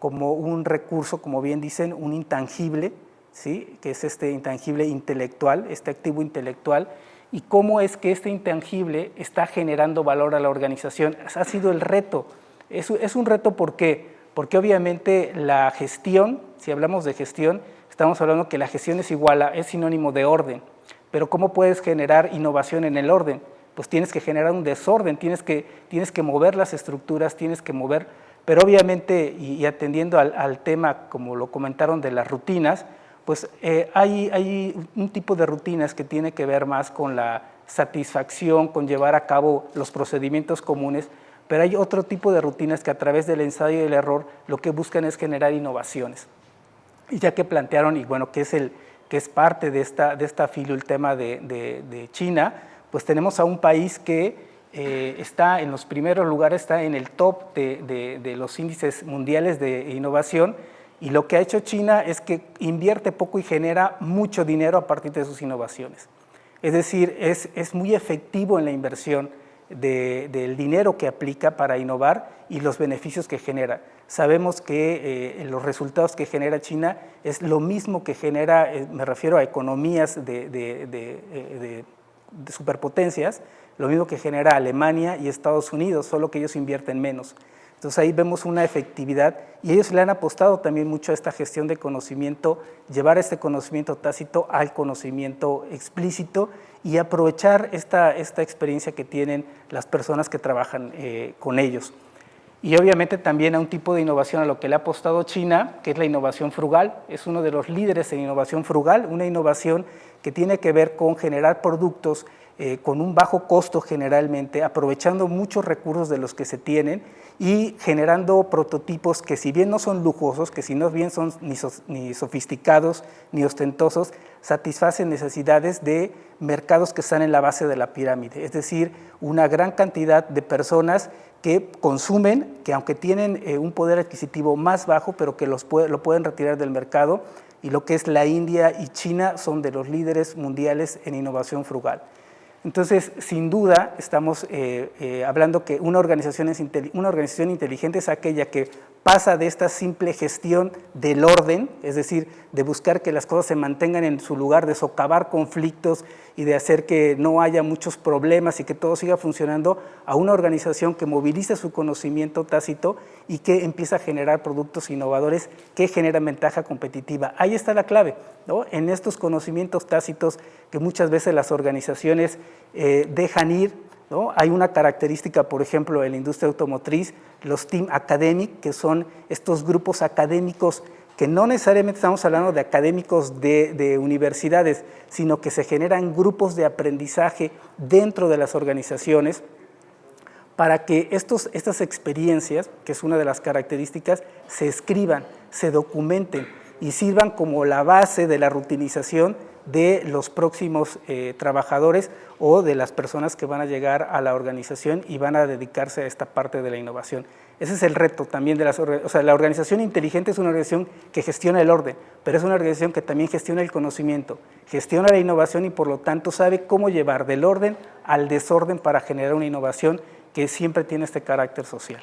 como un recurso, como bien dicen, un intangible, ¿sí? Que es este intangible intelectual, este activo intelectual, y cómo es que este intangible está generando valor a la organización. Ha sido el reto. Es un reto, ¿por qué? Porque obviamente la gestión, si hablamos de gestión, estamos hablando que la gestión es sinónimo de orden, pero ¿cómo puedes generar innovación en el orden? Pues tienes que generar un desorden, tienes que mover las estructuras, tienes que mover, pero obviamente, y atendiendo al tema, como lo comentaron, de las rutinas, pues hay un tipo de rutinas que tiene que ver más con la satisfacción, con llevar a cabo los procedimientos comunes, pero hay otro tipo de rutinas que a través del ensayo y el error lo que buscan es generar innovaciones. Y ya que plantearon, y bueno, que es parte de esta filo, el tema de China, pues tenemos a un país que está en los primeros lugares, está en el top de los índices mundiales de innovación, y lo que ha hecho China es que invierte poco y genera mucho dinero a partir de sus innovaciones. Es decir, es muy efectivo en la inversión del dinero que aplica para innovar y los beneficios que genera. Sabemos que los resultados que genera China es lo mismo que genera, me refiero a economías de superpotencias, lo mismo que genera Alemania y Estados Unidos, solo que ellos invierten menos. Entonces ahí vemos una efectividad y ellos le han apostado también mucho a esta gestión de conocimiento, llevar este conocimiento tácito al conocimiento explícito y aprovechar esta experiencia que tienen las personas que trabajan con ellos. Y obviamente también a un tipo de innovación a lo que le ha apostado China, que es la innovación frugal. Es uno de los líderes en innovación frugal, una innovación que tiene que ver con generar productos con un bajo costo generalmente, aprovechando muchos recursos de los que se tienen y generando prototipos que si bien no son lujosos, que si no bien son ni sofisticados ni ostentosos, satisfacen necesidades de mercados que están en la base de la pirámide, es decir, una gran cantidad de personas que consumen, que aunque tienen un poder adquisitivo más bajo, pero que lo pueden retirar del mercado, y lo que es la India y China son de los líderes mundiales en innovación frugal. Entonces, sin duda, estamos hablando que una organización inteligente es aquella que pasa de esta simple gestión del orden, es decir, de buscar que las cosas se mantengan en su lugar, de socavar conflictos y de hacer que no haya muchos problemas y que todo siga funcionando, a una organización que moviliza su conocimiento tácito y que empieza a generar productos innovadores que generan ventaja competitiva. Ahí está la clave, ¿no? En estos conocimientos tácitos que muchas veces las organizaciones dejan ir, ¿no? Hay una característica, por ejemplo, en la industria automotriz, los team academic, que son estos grupos académicos que no necesariamente estamos hablando de académicos de universidades, sino que se generan grupos de aprendizaje dentro de las organizaciones para que estas experiencias, que es una de las características, se escriban, se documenten y sirvan como la base de la rutinización de los próximos trabajadores o de las personas que van a llegar a la organización y van a dedicarse a esta parte de la innovación. Ese es el reto también de la organización inteligente es una organización que gestiona el orden, pero es una organización que también gestiona el conocimiento, gestiona la innovación y por lo tanto sabe cómo llevar del orden al desorden para generar una innovación que siempre tiene este carácter social.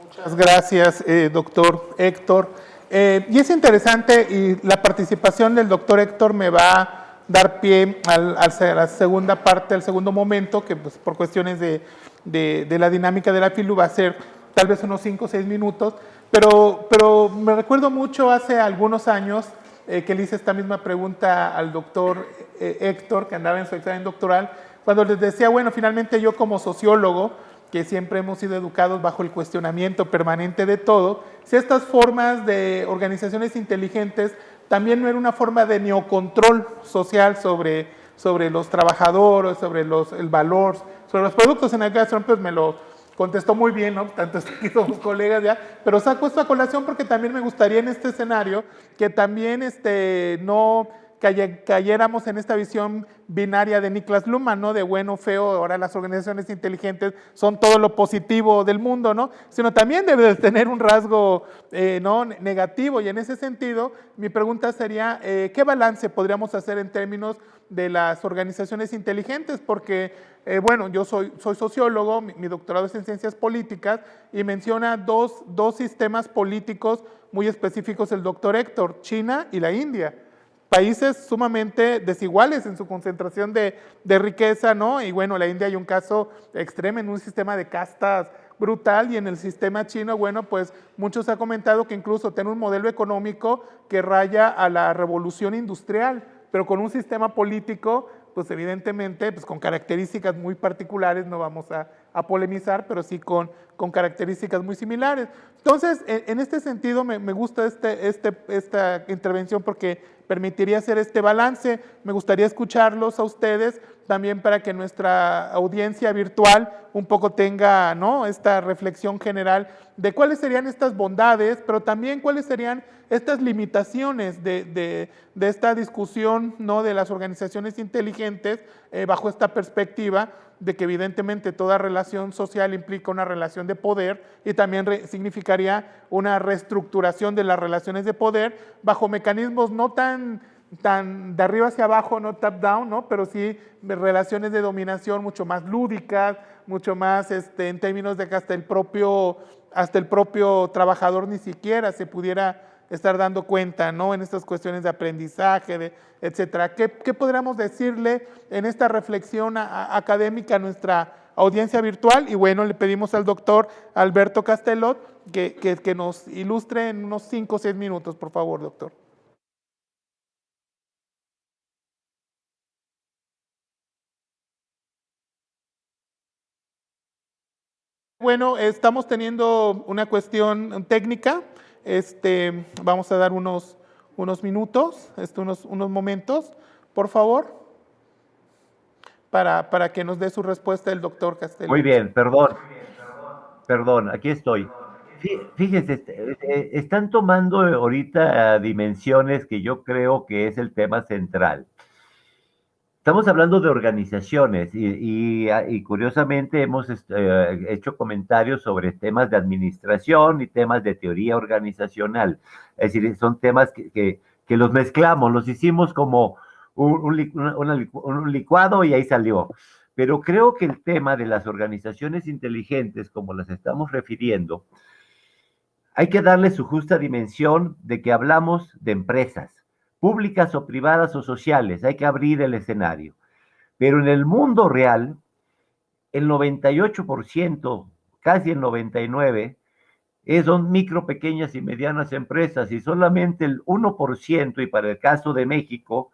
Muchas gracias, doctor Héctor. Y es interesante, y la participación del doctor Héctor me va a dar pie a la segunda parte, al segundo momento, que pues, por cuestiones de la dinámica de la FILU va a ser tal vez unos 5 o 6 minutos, pero me recuerdo mucho hace algunos años que le hice esta misma pregunta al doctor Héctor, que andaba en su examen doctoral, cuando les decía, bueno, finalmente yo como sociólogo, que siempre hemos sido educados bajo el cuestionamiento permanente de todo, si estas formas de organizaciones inteligentes también no era una forma de neocontrol social sobre los trabajadores, sobre el valor, sobre los productos. En el caso, pues me lo contestó muy bien, ¿no? Tanto aquí somos colegas ya, pero saco esto a colación porque también me gustaría en este escenario que también no cayéramos en esta visión binaria de Niklas Luhmann, ¿no? De bueno, feo, ahora las organizaciones inteligentes son todo lo positivo del mundo, ¿no? Sino también debe de tener un rasgo ¿no? negativo, y en ese sentido mi pregunta sería, ¿qué balance podríamos hacer en términos de las organizaciones inteligentes? Porque, bueno, yo soy sociólogo, mi doctorado es en ciencias políticas, y menciona dos sistemas políticos muy específicos el doctor Héctor, China y la India. Países sumamente desiguales en su concentración de riqueza, ¿no? Y bueno, la India hay un caso extremo en un sistema de castas brutal, y en el sistema chino, bueno, pues muchos han comentado que incluso tiene un modelo económico que raya a la revolución industrial, pero con un sistema político, pues evidentemente, pues con características muy particulares, no vamos a polemizar, pero sí con características muy similares. Entonces, en este sentido, me gusta esta intervención porque permitiría hacer este balance. Me gustaría escucharlos a ustedes también para que nuestra audiencia virtual un poco tenga, ¿no? esta reflexión general de cuáles serían estas bondades, pero también cuáles serían estas limitaciones de esta discusión, ¿no? de las organizaciones inteligentes bajo esta perspectiva de que evidentemente toda relación social implica una relación de poder, y también significaría una reestructuración de las relaciones de poder bajo mecanismos no tan de arriba hacia abajo, no top-down, ¿no? pero sí relaciones de dominación mucho más lúdicas, mucho más en términos de que hasta el propio trabajador ni siquiera se pudiera estar dando cuenta, ¿no? en estas cuestiones de aprendizaje, etcétera. ¿Qué podríamos decirle en esta reflexión académica a nuestra audiencia virtual? Y bueno, le pedimos al doctor Alberto Castelot que nos ilustre en unos 5 o 6 minutos, por favor, doctor. Bueno, estamos teniendo una cuestión técnica. Vamos a dar unos minutos, unos momentos, por favor, para que nos dé su respuesta el doctor Castelot. Muy bien, perdón, aquí estoy. Fíjense, están tomando ahorita dimensiones que yo creo que es el tema central. Estamos hablando de organizaciones y curiosamente hemos hecho comentarios sobre temas de administración y temas de teoría organizacional. Es decir, son temas que los mezclamos, los hicimos como un licuado y ahí salió. Pero creo que el tema de las organizaciones inteligentes, como las estamos refiriendo, hay que darle su justa dimensión de que hablamos de empresas, públicas o privadas o sociales, hay que abrir el escenario. Pero en el mundo real, el 98%, casi el 99%, son micro, pequeñas y medianas empresas, y solamente el 1%, y para el caso de México,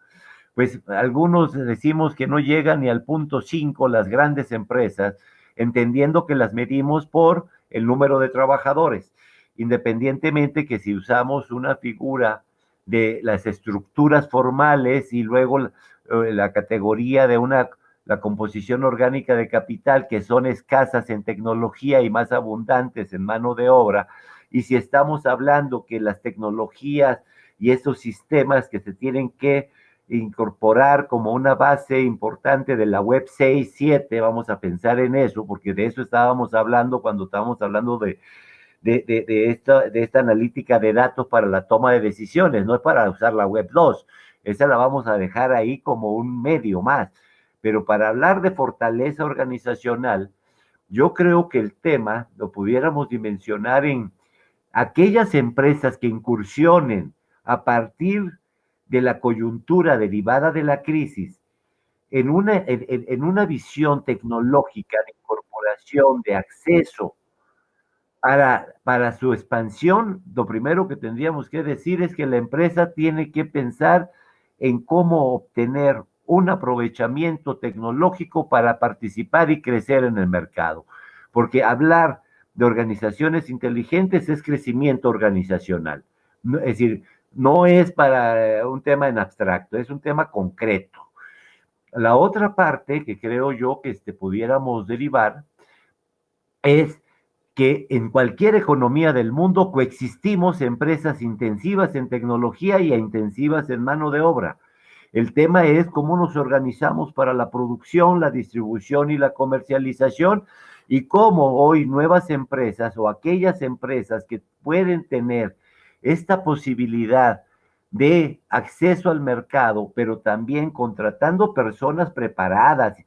pues algunos decimos que no llegan ni al 0.5 las grandes empresas, entendiendo que las medimos por el número de trabajadores, independientemente que si usamos una figura de las estructuras formales y luego la categoría de la composición orgánica de capital, que son escasas en tecnología y más abundantes en mano de obra, y si estamos hablando que las tecnologías y esos sistemas que se tienen que incorporar como una base importante de la web 6, 7, vamos a pensar en eso, porque de eso estábamos hablando cuando estábamos hablando de esta analítica de datos para la toma de decisiones, no es para usar la web 2, esa la vamos a dejar ahí como un medio más, pero para hablar de fortaleza organizacional, yo creo que el tema lo pudiéramos dimensionar en aquellas empresas que incursionen a partir de la coyuntura derivada de la crisis en una visión tecnológica de incorporación, de acceso para su expansión. Lo primero que tendríamos que decir es que la empresa tiene que pensar en cómo obtener un aprovechamiento tecnológico para participar y crecer en el mercado. Porque hablar de organizaciones inteligentes es crecimiento organizacional. Es decir, no es para un tema en abstracto, es un tema concreto. La otra parte que creo yo que pudiéramos derivar es que en cualquier economía del mundo coexistimos empresas intensivas en tecnología y intensivas en mano de obra. El tema es cómo nos organizamos para la producción, la distribución y la comercialización, y cómo hoy nuevas empresas o aquellas empresas que pueden tener esta posibilidad de acceso al mercado, pero también contratando personas preparadas. Es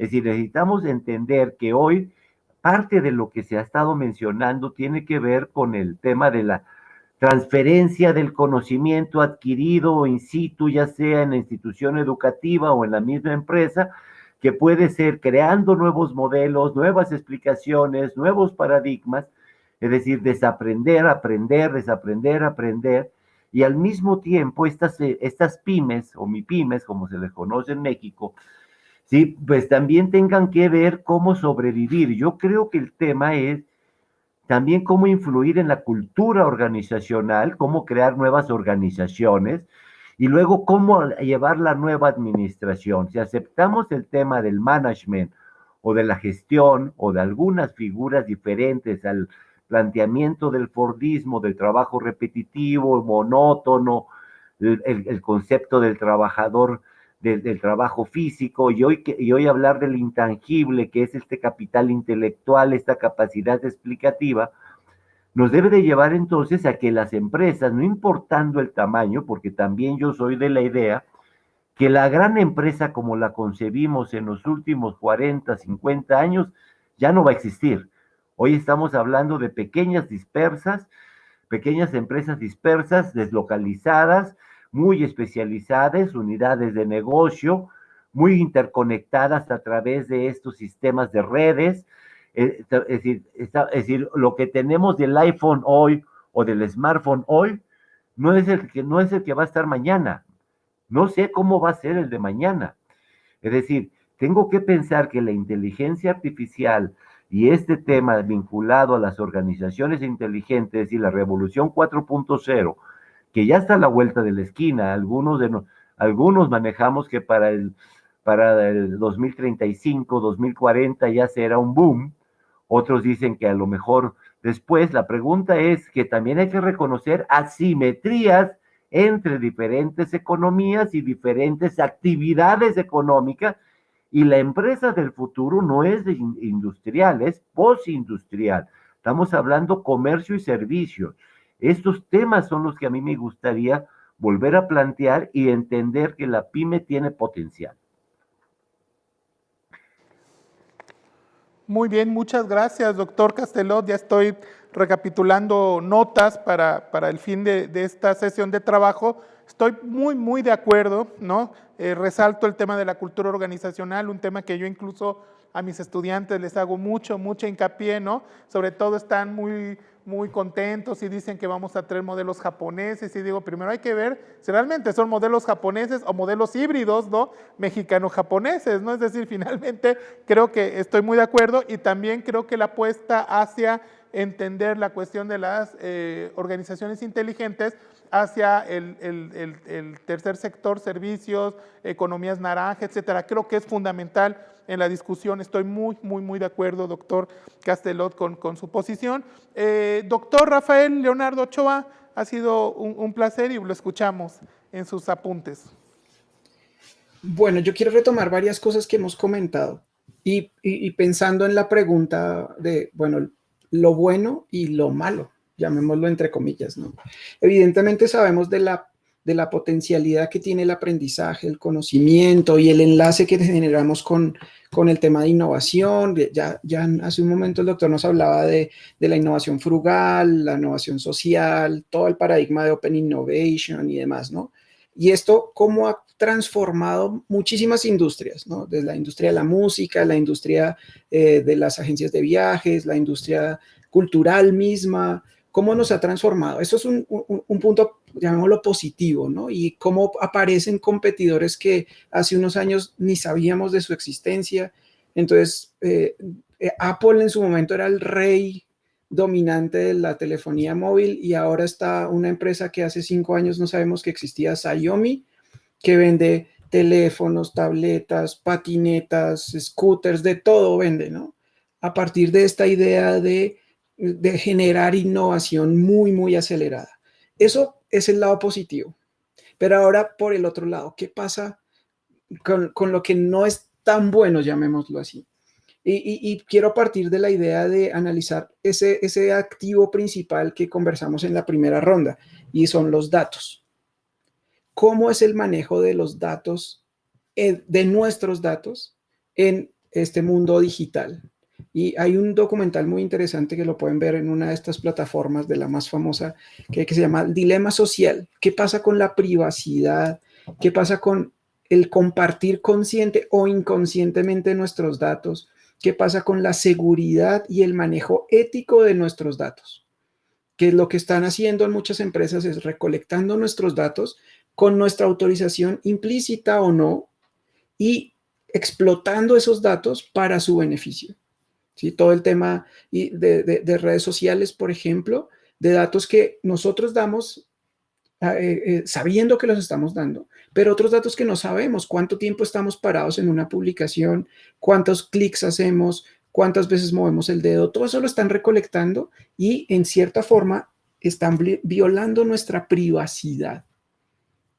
decir, necesitamos entender que hoy parte de lo que se ha estado mencionando tiene que ver con el tema de la transferencia del conocimiento adquirido in situ, ya sea en la institución educativa o en la misma empresa, que puede ser creando nuevos modelos, nuevas explicaciones, nuevos paradigmas, es decir, desaprender, aprender, desaprender, aprender, y al mismo tiempo estas pymes o MIPYMES, como se les conoce en México, sí, pues también tengan que ver cómo sobrevivir. Yo creo que el tema es también cómo influir en la cultura organizacional, cómo crear nuevas organizaciones y luego cómo llevar la nueva administración. Si aceptamos el tema del management o de la gestión o de algunas figuras diferentes al planteamiento del Fordismo, del trabajo repetitivo, monótono, el concepto del trabajador, del trabajo físico, y hoy hablar del intangible, que es este capital intelectual, esta capacidad explicativa, nos debe de llevar entonces a que las empresas, no importando el tamaño, porque también yo soy de la idea que la gran empresa como la concebimos en los últimos 40, 50 años, ya no va a existir. Hoy estamos hablando de pequeñas empresas dispersas, deslocalizadas, muy especializadas, unidades de negocio, muy interconectadas a través de estos sistemas de redes. Es decir, lo que tenemos del iPhone hoy o del smartphone hoy no es el que va a estar mañana. No sé cómo va a ser el de mañana. Es decir, tengo que pensar que la inteligencia artificial y este tema vinculado a las organizaciones inteligentes y la revolución 4.0, que ya está a la vuelta de la esquina, algunos manejamos que para el 2035, 2040 ya será un boom, otros dicen que a lo mejor después. La pregunta es que también hay que reconocer asimetrías entre diferentes economías y diferentes actividades económicas, y la empresa del futuro no es industrial, es postindustrial. Estamos hablando comercio y servicios. Estos temas son los que a mí me gustaría volver a plantear y entender que la pyme tiene potencial. Muy bien, muchas gracias, doctor Castelot. Ya estoy recapitulando notas para el fin de esta sesión de trabajo. Estoy muy de acuerdo, ¿no? Resalto el tema de la cultura organizacional, un tema que yo incluso a mis estudiantes les hago mucha hincapié, ¿no? Sobre todo están muy contentos y dicen que vamos a traer modelos japoneses, y digo, primero hay que ver si realmente son modelos japoneses o modelos híbridos, ¿no? Mexicano-japoneses, ¿no? Es decir, finalmente creo que estoy muy de acuerdo, y también creo que la apuesta hacia entender la cuestión de las organizaciones inteligentes hacia el tercer sector, servicios, economías naranja, etcétera. Creo que es fundamental en la discusión. Estoy muy de acuerdo, doctor Castelot, con su posición. Doctor Rafael Leonardo Ochoa, ha sido un placer y lo escuchamos en sus apuntes. Bueno, yo quiero retomar varias cosas que hemos comentado y pensando en la pregunta de, bueno, lo bueno y lo malo, llamémoslo entre comillas, ¿no? Evidentemente sabemos de la potencialidad que tiene el aprendizaje, el conocimiento y el enlace que generamos con el tema de innovación. Ya hace un momento el doctor nos hablaba de la innovación frugal, la innovación social, todo el paradigma de Open Innovation y demás, ¿no? Y esto, ¿cómo ha transformado muchísimas industrias, ¿no? Desde la industria de la música, la industria de las agencias de viajes, la industria cultural misma, cómo nos ha transformado. Eso es un punto, llamémoslo positivo, ¿no? Y cómo aparecen competidores que hace unos años ni sabíamos de su existencia. Entonces, Apple en su momento era el rey dominante de la telefonía móvil y ahora está una empresa que hace 5 años no sabemos que existía, Xiaomi, que vende teléfonos, tabletas, patinetas, scooters, de todo vende, ¿no? A partir de esta idea de generar innovación muy, muy acelerada. Eso es el lado positivo. Pero ahora, por el otro lado, ¿qué pasa con lo que no es tan bueno, llamémoslo así? Y quiero partir de la idea de analizar ese activo principal que conversamos en la primera ronda, y son los datos. ¿Cómo es el manejo de los datos, de nuestros datos, en este mundo digital? Y hay un documental muy interesante que lo pueden ver en una de estas plataformas, de la más famosa, que se llama Dilema Social. ¿Qué pasa con la privacidad? ¿Qué pasa con el compartir consciente o inconscientemente nuestros datos? ¿Qué pasa con la seguridad y el manejo ético de nuestros datos? Que lo que están haciendo en muchas empresas es recolectando nuestros datos con nuestra autorización implícita o no y explotando esos datos para su beneficio. ¿Sí? Todo el tema de redes sociales, por ejemplo, de datos que nosotros damos sabiendo que los estamos dando, pero otros datos que no sabemos, cuánto tiempo estamos parados en una publicación, cuántos clics hacemos, cuántas veces movemos el dedo, todo eso lo están recolectando y en cierta forma están violando nuestra privacidad.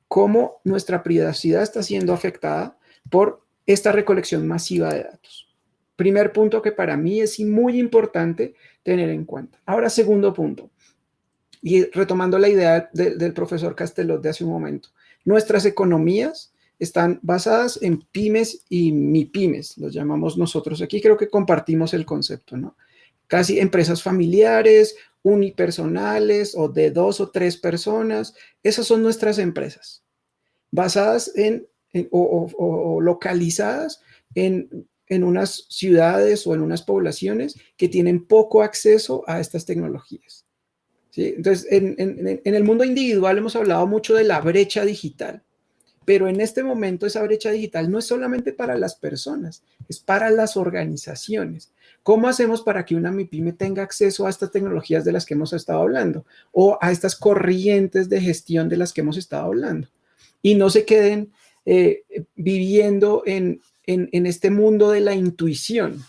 ¿Cómo nuestra privacidad está siendo afectada por esta recolección masiva de datos? Primer punto que para mí es muy importante tener en cuenta. Ahora, segundo punto. Y retomando la idea del profesor Castelot de hace un momento, nuestras economías están basadas en pymes y mipymes, los llamamos nosotros. Aquí creo que compartimos el concepto, ¿no? Casi empresas familiares, unipersonales o de 2 o 3 personas. Esas son nuestras empresas, basadas o localizadas en unas ciudades o en unas poblaciones que tienen poco acceso a estas tecnologías. ¿Sí? Entonces, en el mundo individual hemos hablado mucho de la brecha digital, pero en este momento esa brecha digital no es solamente para las personas, es para las organizaciones. ¿Cómo hacemos para que una MIPYME tenga acceso a estas tecnologías de las que hemos estado hablando o a estas corrientes de gestión de las que hemos estado hablando? Y no se queden viviendo en este mundo de la intuición.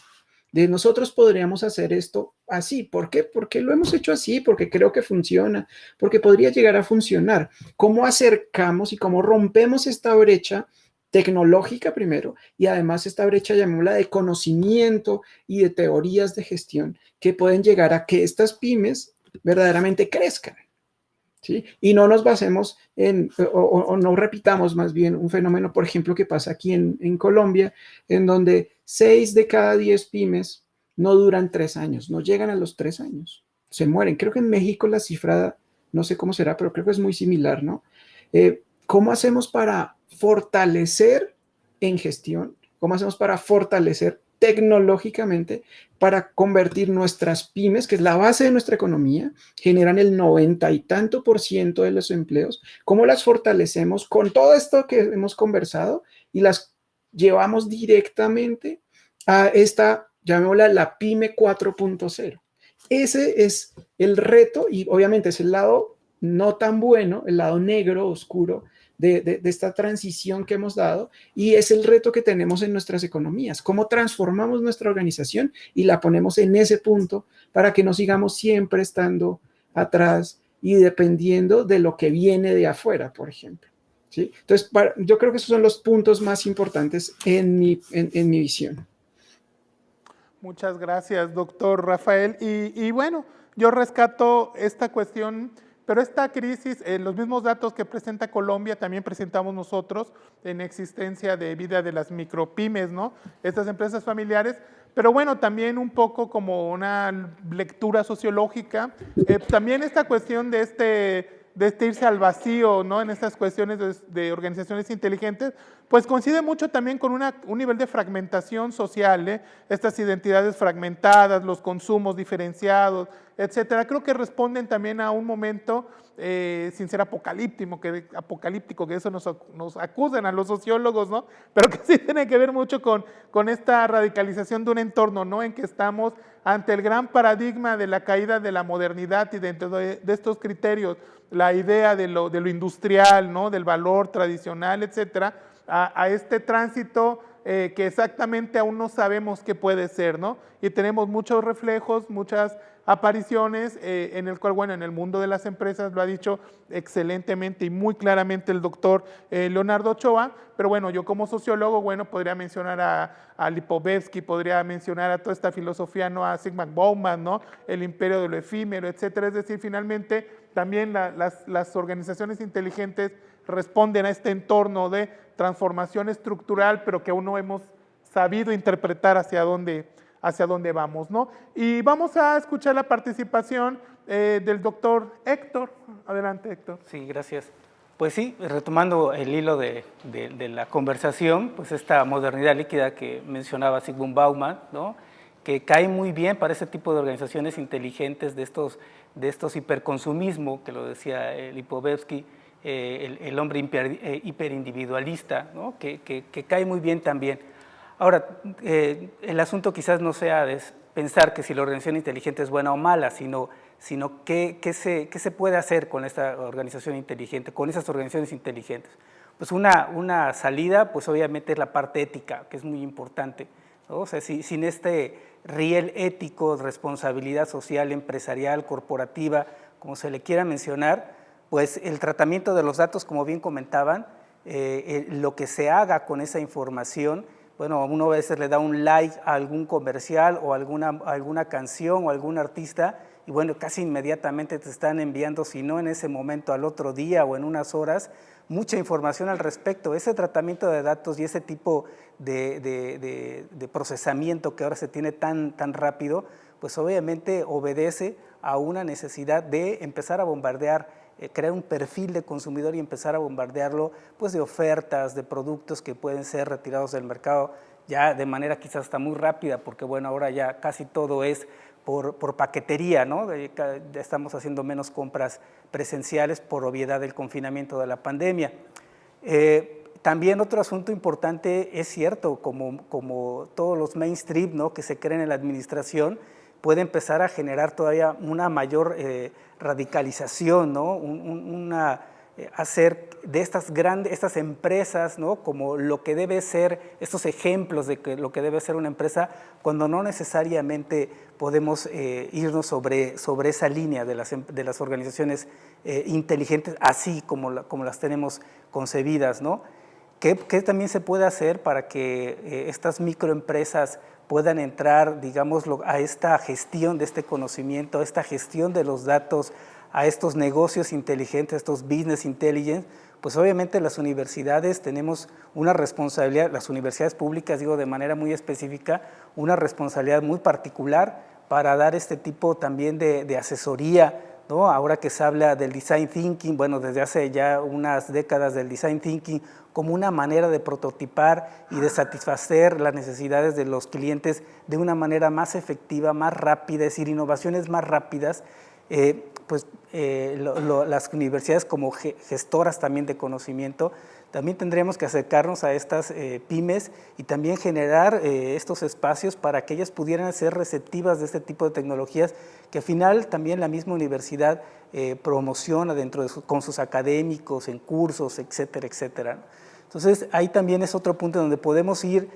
De nosotros podríamos hacer esto así. ¿Por qué? Porque lo hemos hecho así, porque creo que funciona, porque podría llegar a funcionar. ¿Cómo acercamos y cómo rompemos esta brecha tecnológica primero y además esta brecha, llamémosla, de conocimiento y de teorías de gestión que pueden llegar a que estas pymes verdaderamente crezcan? ¿Sí? Y no nos basemos o no repitamos más bien un fenómeno, por ejemplo, que pasa aquí en Colombia, en donde 6 de cada 10 pymes no duran 3 años, no llegan a los 3 años, se mueren. Creo que en México la cifra, no sé cómo será, pero creo que es muy similar, ¿no? ¿Cómo hacemos para fortalecer en gestión? ¿Cómo hacemos para fortalecer tecnológicamente para convertir nuestras pymes, que es la base de nuestra economía, generan el 90 y tanto % de los empleos? ¿Cómo las fortalecemos con todo esto que hemos conversado y las llevamos directamente a esta, llamémosla, la pyme 4.0? Ese es el reto y obviamente es el lado no tan bueno, el lado negro, oscuro, de esta transición que hemos dado, y es el reto que tenemos en nuestras economías. ¿Cómo transformamos nuestra organización y la ponemos en ese punto para que no sigamos siempre estando atrás y dependiendo de lo que viene de afuera, por ejemplo? ¿sí? Entonces, yo creo que esos son los puntos más importantes en mi visión. Muchas gracias, doctor Rafael. Y bueno, yo rescato esta cuestión, pero esta crisis, los mismos datos que presenta Colombia, también presentamos nosotros en existencia de vida de las micropymes, ¿no? Estas empresas familiares, pero bueno, también un poco como una lectura sociológica, también esta cuestión de este irse al vacío, ¿no? En estas cuestiones de organizaciones inteligentes, pues coincide mucho también con un nivel de fragmentación social, ¿eh? Estas identidades fragmentadas, los consumos diferenciados, etcétera. Creo que responden también a un momento sin ser apocalíptico, que eso nos acusan a los sociólogos, ¿no? Pero que sí tiene que ver mucho con esta radicalización de un entorno, ¿no? En que estamos ante el gran paradigma de la caída de la modernidad y dentro de estos criterios, la idea de lo industrial, ¿no? Del valor tradicional, etcétera, a este tránsito que exactamente aún no sabemos qué puede ser, ¿no? Y tenemos muchos reflejos, muchas apariciones en el cual, bueno, en el mundo de las empresas lo ha dicho excelentemente y muy claramente el doctor Leonardo Ochoa, pero bueno, yo como sociólogo, bueno, podría mencionar a Lipovetsky, podría mencionar a toda esta filosofía, ¿no? A Zygmunt Bauman, ¿no? El imperio de lo efímero, etcétera. Es decir, finalmente también las organizaciones inteligentes responden a este entorno de transformación estructural, pero que aún no hemos sabido interpretar hacia dónde vamos, ¿no? Y vamos a escuchar la participación del doctor Héctor. Adelante, Héctor. Sí, gracias. Pues sí, retomando el hilo de la conversación, pues esta modernidad líquida que mencionaba Zygmunt Bauman, ¿no? Que cae muy bien para ese tipo de organizaciones inteligentes de estos hiperconsumismo, que lo decía Lipovetsky, el hombre hiperindividualista, ¿no? que cae muy bien también. Ahora, el asunto quizás no sea de pensar que si la organización inteligente es buena o mala, sino qué se puede hacer con esta organización inteligente, con esas organizaciones inteligentes. Pues una salida, pues obviamente es la parte ética, que es muy importante, ¿no? O sea, sin este riel ético, responsabilidad social, empresarial, corporativa, como se le quiera mencionar, pues el tratamiento de los datos, como bien comentaban, lo que se haga con esa información, bueno, uno a veces le da un like a algún comercial o alguna canción o algún artista y bueno, casi inmediatamente te están enviando, si no en ese momento, al otro día o en unas horas, mucha información al respecto. Ese tratamiento de datos y ese tipo de procesamiento que ahora se tiene tan rápido, pues obviamente obedece a una necesidad de empezar a bombardear, crear un perfil de consumidor y empezar a bombardearlo pues de ofertas, de productos que pueden ser retirados del mercado ya de manera quizás hasta muy rápida, porque bueno, ahora ya casi todo es por paquetería, ¿no? Estamos haciendo menos compras presenciales por obviedad del confinamiento de la pandemia. También otro asunto importante, es cierto, como todos los mainstream, ¿no? Que se creen en la administración, puede empezar a generar todavía una mayor radicalización, ¿no? Hacer de estas empresas, ¿no? Como lo que debe ser, estos ejemplos de lo que debe ser una empresa, cuando no necesariamente podemos irnos sobre esa línea de las organizaciones inteligentes, así como las tenemos concebidas, ¿no? ¿Qué también se puede hacer para que estas microempresas puedan entrar, digamos, a esta gestión de este conocimiento, a esta gestión de los datos, a estos negocios inteligentes, a estos business intelligence? Pues obviamente las universidades tenemos una responsabilidad, las universidades públicas, digo de manera muy específica, una responsabilidad muy particular para dar este tipo también de asesoría, ¿no? Ahora que se habla del design thinking, bueno, desde hace ya unas décadas del design thinking como una manera de prototipar y de satisfacer las necesidades de los clientes de una manera más efectiva, más rápida, es decir, innovaciones más rápidas, las universidades como gestoras también de conocimiento, también tendríamos que acercarnos a estas pymes y también generar estos espacios para que ellas pudieran ser receptivas de este tipo de tecnologías que al final también la misma universidad promociona con sus académicos, en cursos, etcétera, etcétera. Entonces, ahí también es otro punto donde podemos ir.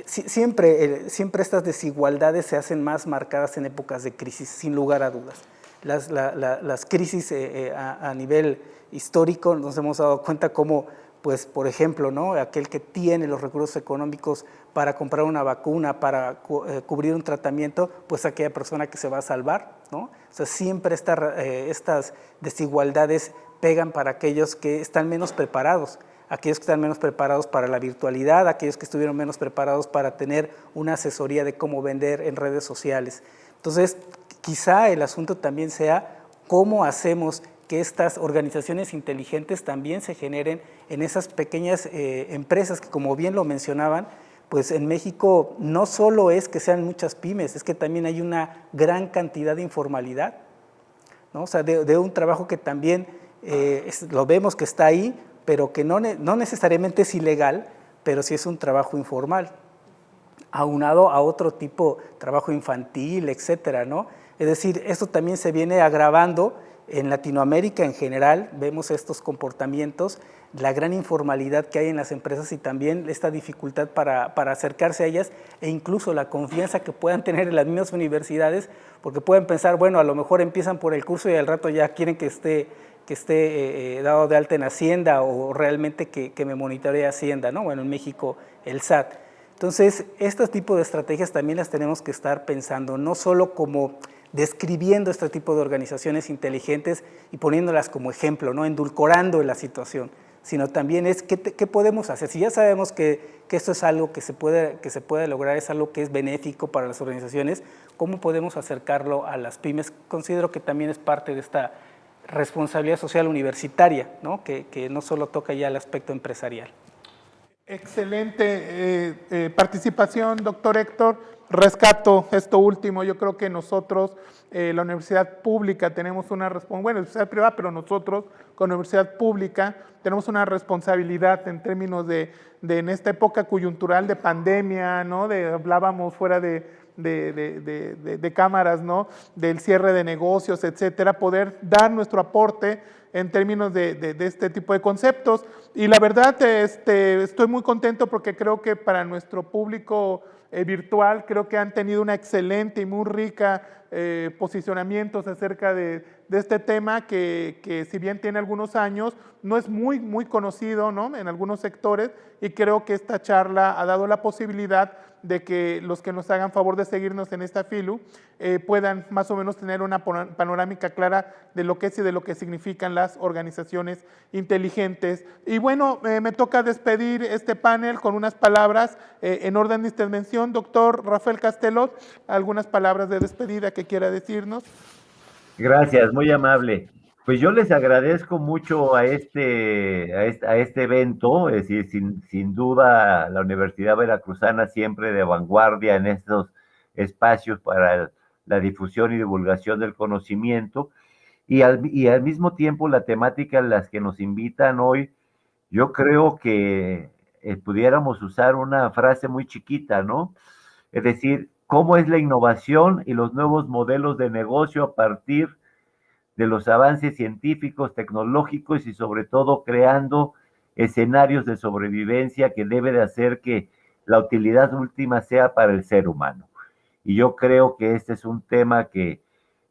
Siempre estas desigualdades se hacen más marcadas en épocas de crisis, sin lugar a dudas. Las crisis a nivel histórico nos hemos dado cuenta cómo pues por ejemplo, ¿no? Aquel que tiene los recursos económicos para comprar una vacuna, para cubrir un tratamiento, pues aquella persona que se va a salvar, ¿no? O sea, siempre estas desigualdades pegan para aquellos que están menos preparados, aquellos que están menos preparados para la virtualidad, aquellos que estuvieron menos preparados para tener una asesoría de cómo vender en redes sociales. Entonces, quizá el asunto también sea cómo hacemos que estas organizaciones inteligentes también se generen en esas pequeñas empresas que, como bien lo mencionaban, pues en México no solo es que sean muchas pymes, es que también hay una gran cantidad de informalidad, ¿no? O sea, de un trabajo que también lo vemos que está ahí, pero que no necesariamente es ilegal, pero sí es un trabajo informal, aunado a otro tipo, trabajo infantil, etcétera, ¿no? Es decir, esto también se viene agravando en Latinoamérica en general, vemos estos comportamientos, la gran informalidad que hay en las empresas y también esta dificultad para acercarse a ellas e incluso la confianza que puedan tener en las mismas universidades, porque pueden pensar, bueno, a lo mejor empiezan por el curso y al rato ya quieren que esté dado de alta en Hacienda o realmente que me monitoree Hacienda, ¿no? Bueno, en México el SAT. Entonces, este tipo de estrategias también las tenemos que estar pensando, no solo como describiendo este tipo de organizaciones inteligentes y poniéndolas como ejemplo, ¿no? Endulcorando la situación, sino también es qué podemos hacer. Si ya sabemos que esto es algo que se puede lograr, es algo que es benéfico para las organizaciones, ¿cómo podemos acercarlo a las pymes? Considero que también es parte de esta responsabilidad social universitaria, ¿no? Que no solo toca ya el aspecto empresarial. Excelente participación, doctor Héctor. Rescato esto último. Yo creo que nosotros, la universidad pública, tenemos una responsabilidad, bueno, la universidad privada, pero nosotros, con universidad pública, tenemos una responsabilidad en términos de en esta época coyuntural de pandemia, ¿no? Hablábamos fuera de cámaras, ¿no? Del cierre de negocios, etcétera, poder dar nuestro aporte en términos de este tipo de conceptos. Y la verdad, estoy muy contento porque creo que para nuestro público virtual, creo que han tenido una excelente y muy rica posicionamientos acerca de este tema que si bien tiene algunos años, no es muy conocido, ¿no? En algunos sectores, y creo que esta charla ha dado la posibilidad de que los que nos hagan favor de seguirnos en esta FILU puedan más o menos tener una panorámica clara de lo que es y de lo que significan las organizaciones inteligentes. Y bueno, me toca despedir este panel con unas palabras en orden de intervención. Doctor Rafael Castelot, algunas palabras de despedida que quiera decirnos. Gracias, muy amable. Pues yo les agradezco mucho a este evento, es decir, sin duda la Universidad Veracruzana siempre de vanguardia en estos espacios para la difusión y divulgación del conocimiento, y al mismo tiempo la temática en las que nos invitan hoy, yo creo que pudiéramos usar una frase muy chiquita, ¿no? Es decir, cómo es la innovación y los nuevos modelos de negocio a partir de los avances científicos, tecnológicos y sobre todo creando escenarios de sobrevivencia que debe de hacer que la utilidad última sea para el ser humano. Y yo creo que este es un tema que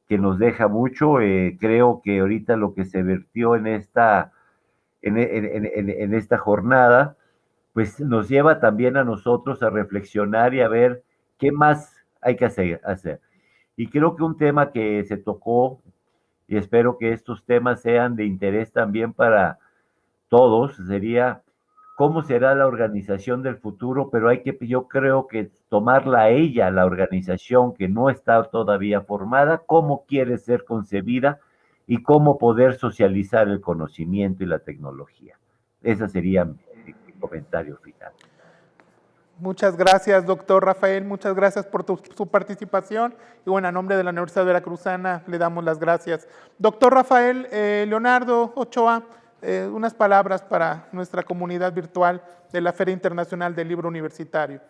nos deja mucho. Creo que ahorita lo que se vertió en esta jornada, pues nos lleva también a nosotros a reflexionar y a ver qué más hay que hacer. Y creo que un tema que se tocó, y espero que estos temas sean de interés también para todos, sería cómo será la organización del futuro, pero yo creo que tomarla a ella, la organización que no está todavía formada, cómo quiere ser concebida y cómo poder socializar el conocimiento y la tecnología. Ese sería mi comentario final. Muchas gracias, doctor Rafael, muchas gracias por su participación y bueno, a nombre de la Universidad Veracruzana le damos las gracias. Doctor Rafael, Leonardo Ochoa, unas palabras para nuestra comunidad virtual de la Feria Internacional del Libro Universitario.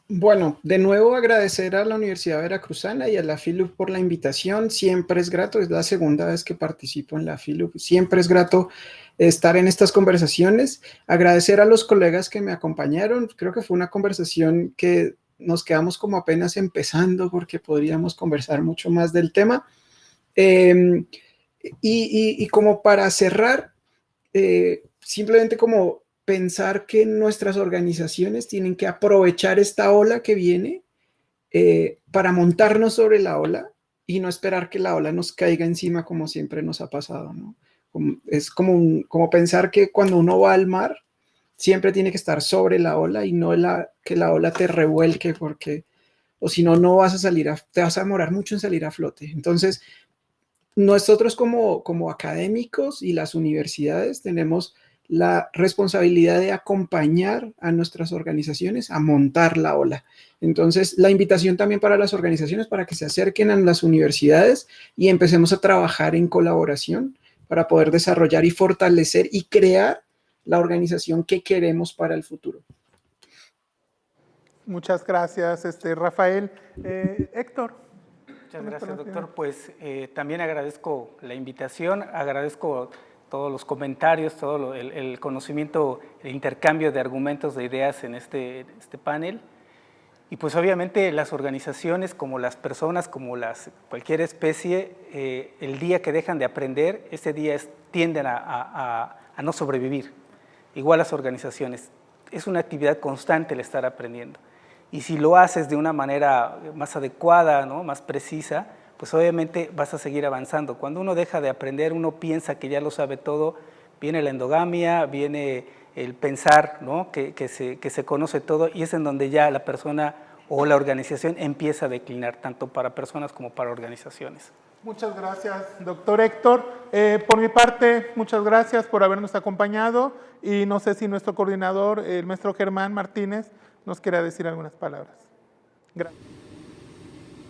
Bueno, de nuevo agradecer a la Universidad Veracruzana y a la FILU por la invitación. Siempre es grato, es la segunda vez que participo en la FILU. Siempre es grato estar en estas conversaciones. Agradecer a los colegas que me acompañaron. Creo que fue una conversación que nos quedamos como apenas empezando porque podríamos conversar mucho más del tema. Y como para cerrar, simplemente como pensar que nuestras organizaciones tienen que aprovechar esta ola que viene para montarnos sobre la ola y no esperar que la ola nos caiga encima como siempre nos ha pasado, ¿no? Es como pensar que cuando uno va al mar, siempre tiene que estar sobre la ola y no que la ola te revuelque, porque, o si no, no vas a salir, te vas a demorar mucho en salir a flote. Entonces, nosotros como académicos y las universidades tenemos la responsabilidad de acompañar a nuestras organizaciones a montar la ola. Entonces, la invitación también para las organizaciones para que se acerquen a las universidades y empecemos a trabajar en colaboración para poder desarrollar y fortalecer y crear la organización que queremos para el futuro. Muchas gracias, Rafael. Héctor. Muchas gracias, doctor. Pues también agradezco la invitación, agradezco todos los comentarios, todo el conocimiento, el intercambio de argumentos, de ideas en este panel. Y pues obviamente las organizaciones, como las personas, como cualquier especie, el día que dejan de aprender, ese día tienden a no sobrevivir. Igual las organizaciones. Es una actividad constante el estar aprendiendo. Y si lo haces de una manera más adecuada, ¿no?, más precisa, pues obviamente vas a seguir avanzando. Cuando uno deja de aprender, uno piensa que ya lo sabe todo, viene la endogamia, viene el pensar, ¿no?, que se conoce todo, y es en donde ya la persona o la organización empieza a declinar, tanto para personas como para organizaciones. Muchas gracias, doctor Héctor. Por mi parte, muchas gracias por habernos acompañado, y no sé si nuestro coordinador, el maestro Germán Martínez, nos quiera decir algunas palabras. Gracias.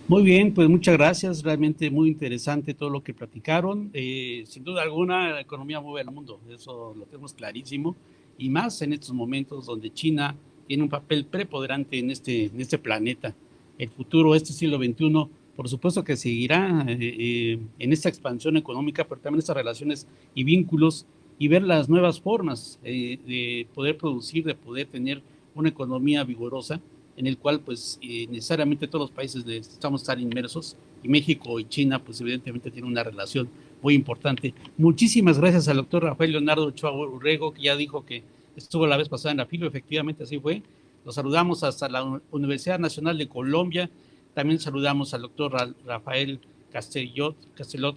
Muy bien, pues muchas gracias, realmente muy interesante todo lo que platicaron. Sin duda alguna, la economía mueve al mundo, eso lo tenemos clarísimo, y más en estos momentos donde China tiene un papel preponderante en este planeta. El futuro, este siglo XXI, por supuesto que seguirá en esta expansión económica, pero también estas relaciones y vínculos, y ver las nuevas formas de poder producir, de poder tener una economía vigorosa, en el cual pues necesariamente todos los países necesitamos estar inmersos, y México y China pues evidentemente tienen una relación muy importante. Muchísimas gracias al doctor Rafael Leonardo Ochoa Urrego, que ya dijo que estuvo la vez pasada en la FILO, efectivamente así fue. Los saludamos hasta la Universidad Nacional de Colombia. También saludamos al doctor Rafael Castellot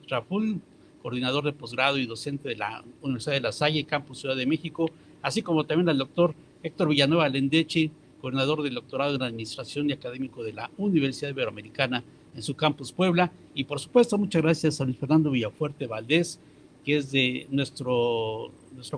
Raful, coordinador de posgrado y docente de la Universidad de La Salle, Campus Ciudad de México, así como también al doctor Héctor Villanueva Lendechi, coordinador del doctorado en Administración y académico de la Universidad Iberoamericana en su campus Puebla. Y por supuesto, muchas gracias a Luis Fernando Villafuerte Valdés, que es de nuestro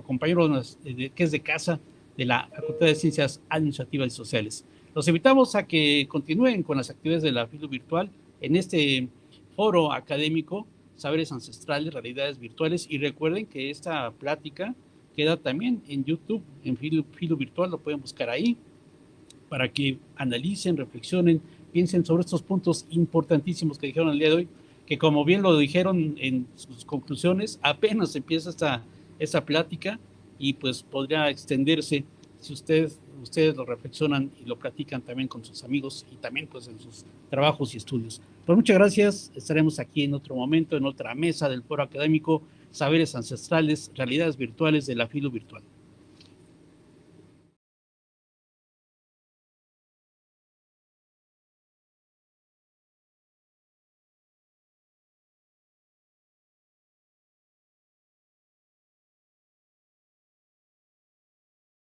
compañero, que es de casa de la Facultad de Ciencias Administrativas y Sociales. Los invitamos a que continúen con las actividades de la FILU virtual en este foro académico, Saberes Ancestrales, Realidades Virtuales, y recuerden que esta plática queda también en YouTube, en FILU virtual, lo pueden buscar ahí, para que analicen, reflexionen, piensen sobre estos puntos importantísimos que dijeron el día de hoy, que como bien lo dijeron en sus conclusiones, apenas empieza esta plática, y pues podría extenderse si ustedes lo reflexionan y lo platican también con sus amigos y también pues en sus trabajos y estudios. Pues muchas gracias, estaremos aquí en otro momento, en otra mesa del Foro Académico Saberes Ancestrales, Realidades Virtuales de la FILU virtual.